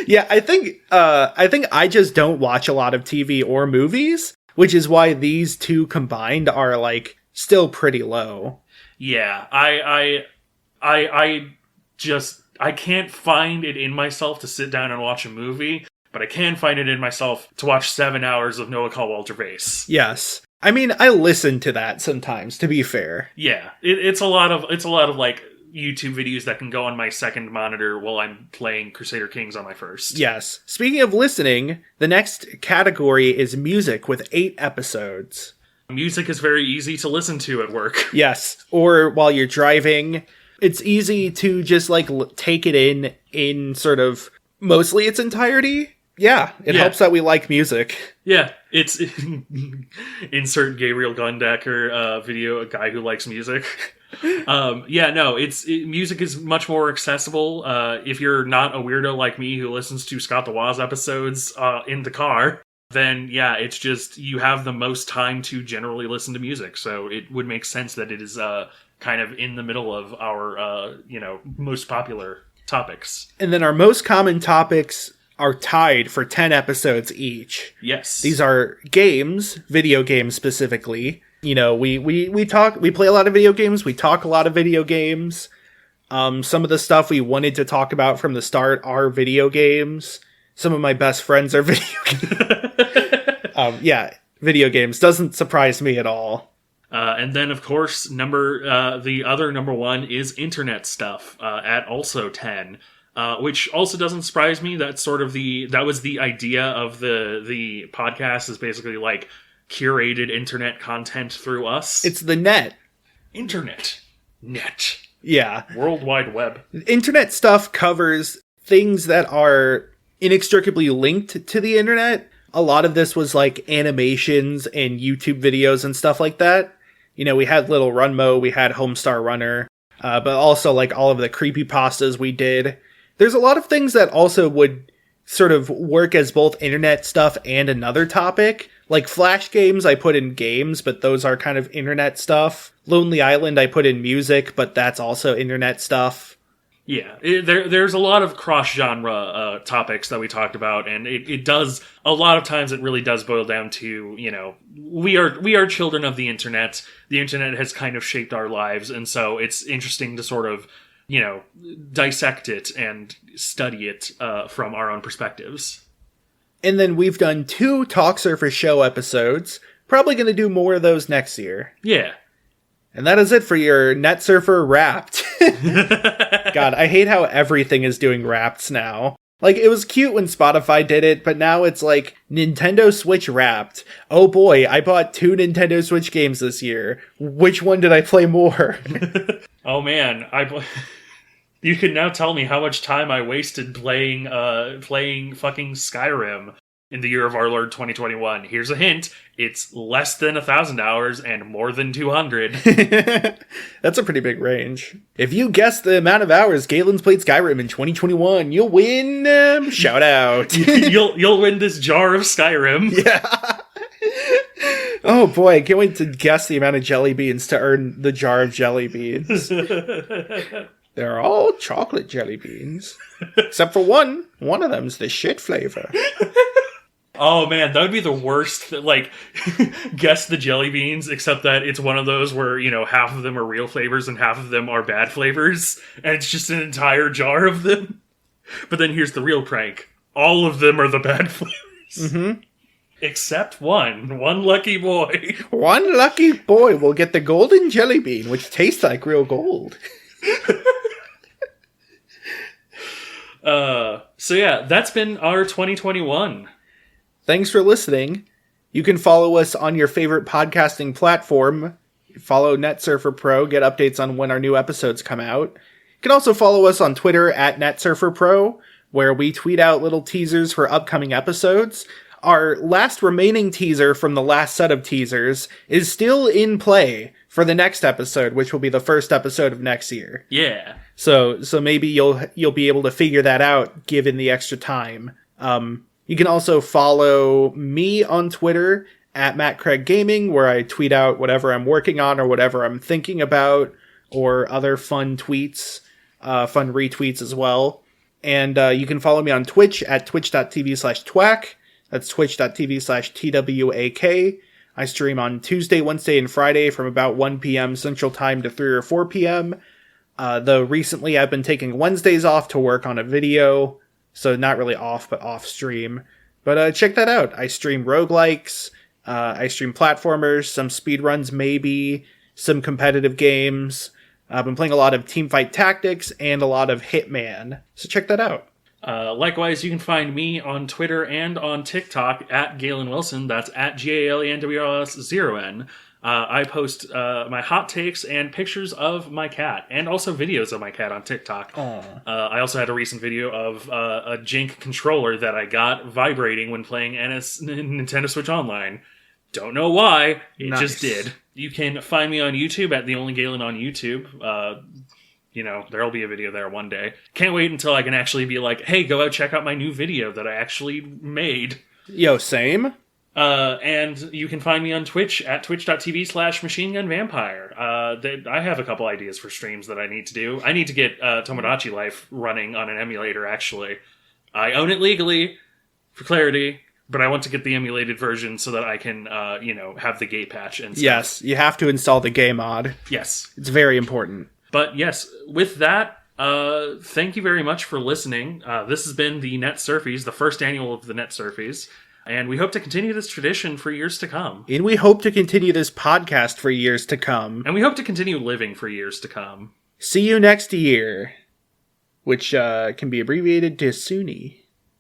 Yeah, I think I just don't watch a lot of TV or movies, which is why these two combined are like still pretty low. Yeah, I can't find it in myself to sit down and watch a movie, but I can find it in myself to watch 7 hours of Noah Caldwell Gervais. Yes. I mean, I listen to that sometimes, to be fair. Yeah, it's a lot of like YouTube videos that can go on my second monitor while I'm playing Crusader Kings on my first. Yes. Speaking of listening, the next category is music with 8 episodes. Music is very easy to listen to at work. Yes. Or while you're driving. It's easy to just like take it in sort of mostly its entirety. Yeah. It helps that we like music. Yeah. It's insert Gabriel Gundecker video, a guy who likes music. Music is much more accessible. If you're not a weirdo like me who listens to Scott the Woz episodes in the car, then yeah, it's just you have the most time to generally listen to music. So it would make sense that it is kind of in the middle of our most popular topics. And then our most common topics are tied for 10 episodes each. Yes. These are games, video games specifically. We play a lot of video games, we talk a lot of video games. Some of the stuff we wanted to talk about from the start are video games. Some of my best friends are video games. Video games. Doesn't surprise me at all. And then, of course, the other number 1 is internet stuff, at also 10. Which also doesn't surprise me. That's sort of that was the idea of the podcast, is basically like curated internet content through us. It's the net. Internet. Net. Yeah. World Wide Web. Internet stuff covers things that are inextricably linked to the internet. A lot of this was like animations and YouTube videos and stuff like that. We had Little Runmo, we had Homestar Runner, but also like all of the creepypastas we did. There's a lot of things that also would sort of work as both internet stuff and another topic. Like Flash games, I put in games, but those are kind of internet stuff. Lonely Island, I put in music, but that's also internet stuff. Yeah, there's a lot of cross-genre topics that we talked about, and it does, a lot of times it really does boil down to, we are children of the internet. The internet has kind of shaped our lives, and so it's interesting to sort of, dissect it and study it from our own perspectives. And then we've done 2 Talk Surfer Show episodes. Probably going to do more of those next year. Yeah. And that is it for your Netsurfer Wrapped. God, I hate how everything is doing Wrapped now. Like, it was cute when Spotify did it, but now it's like, Nintendo Switch Wrapped. Oh boy, I bought 2 Nintendo Switch games this year. Which one did I play more? Oh man, You can now tell me how much time I wasted playing fucking Skyrim in the year of our Lord 2021. Here's a hint. It's less than 1,000 hours and more than 200. That's a pretty big range. If you guess the amount of hours Galen's played Skyrim in 2021, you'll win. Shout out. You'll win this jar of Skyrim. Yeah. Oh boy, I can't wait to guess the amount of jelly beans to earn the jar of jelly beans. They're all chocolate jelly beans. Except for one. One of them's the shit flavor. Oh man, that would be the worst. Like, guess the jelly beans, except that it's one of those where, half of them are real flavors and half of them are bad flavors, and it's just an entire jar of them. But then here's the real prank. All of them are the bad flavors. Mm-hmm. Except one. One lucky boy. One lucky boy will get the golden jelly bean, which tastes like real gold. So yeah, that's been our 2021. Thanks for listening. You can follow us on your favorite podcasting platform. Follow Netsurfer Pro, get updates on when our new episodes come out. You can also follow us on Twitter at Netsurfer Pro, where we tweet out little teasers for upcoming episodes. Our last remaining teaser from the last set of teasers is still in play for the next episode, which will be the first episode of next year. Yeah. So maybe you'll be able to figure that out given the extra time. You can also follow me on Twitter at MattCraigGaming, where I tweet out whatever I'm working on or whatever I'm thinking about, or other fun tweets, fun retweets as well. And you can follow me on Twitch at twitch.tv/twack. That's twitch.tv/TWAK. I stream on Tuesday, Wednesday, and Friday from about 1 p.m. Central Time to 3 or 4 p.m. Though recently I've been taking Wednesdays off to work on a video, so not really off, but off stream. But check that out. I stream roguelikes, I stream platformers, some speedruns maybe, some competitive games. I've been playing a lot of Teamfight Tactics and a lot of Hitman, so check that out. Likewise, you can find me on Twitter and on TikTok at Galen Wilson. That's at GALENWLS0N. I post my hot takes and pictures of my cat, and also videos of my cat on TikTok. I also had a recent video of a Jink controller that I got vibrating when playing Nintendo Switch Online. Don't know why, it just did. You can find me on YouTube at The Only Galen on YouTube. There'll be a video there one day. Can't wait until I can actually be like, hey, go out, check out my new video that I actually made. Yo, same. And you can find me on Twitch at twitch.tv/MachineGunVampire. I have a couple ideas for streams that I need to do. I need to get Tomodachi Life running on an emulator, actually. I own it legally, for clarity, but I want to get the emulated version so that I can, have the gay patch and stuff. Yes, you have to install the gay mod. Yes. It's very important. But yes, with that, thank you very much for listening. This has been the Netsurfies, the first annual of the Netsurfies, and we hope to continue this tradition for years to come. And we hope to continue this podcast for years to come. And we hope to continue living for years to come. See you next year, which can be abbreviated to SUNY.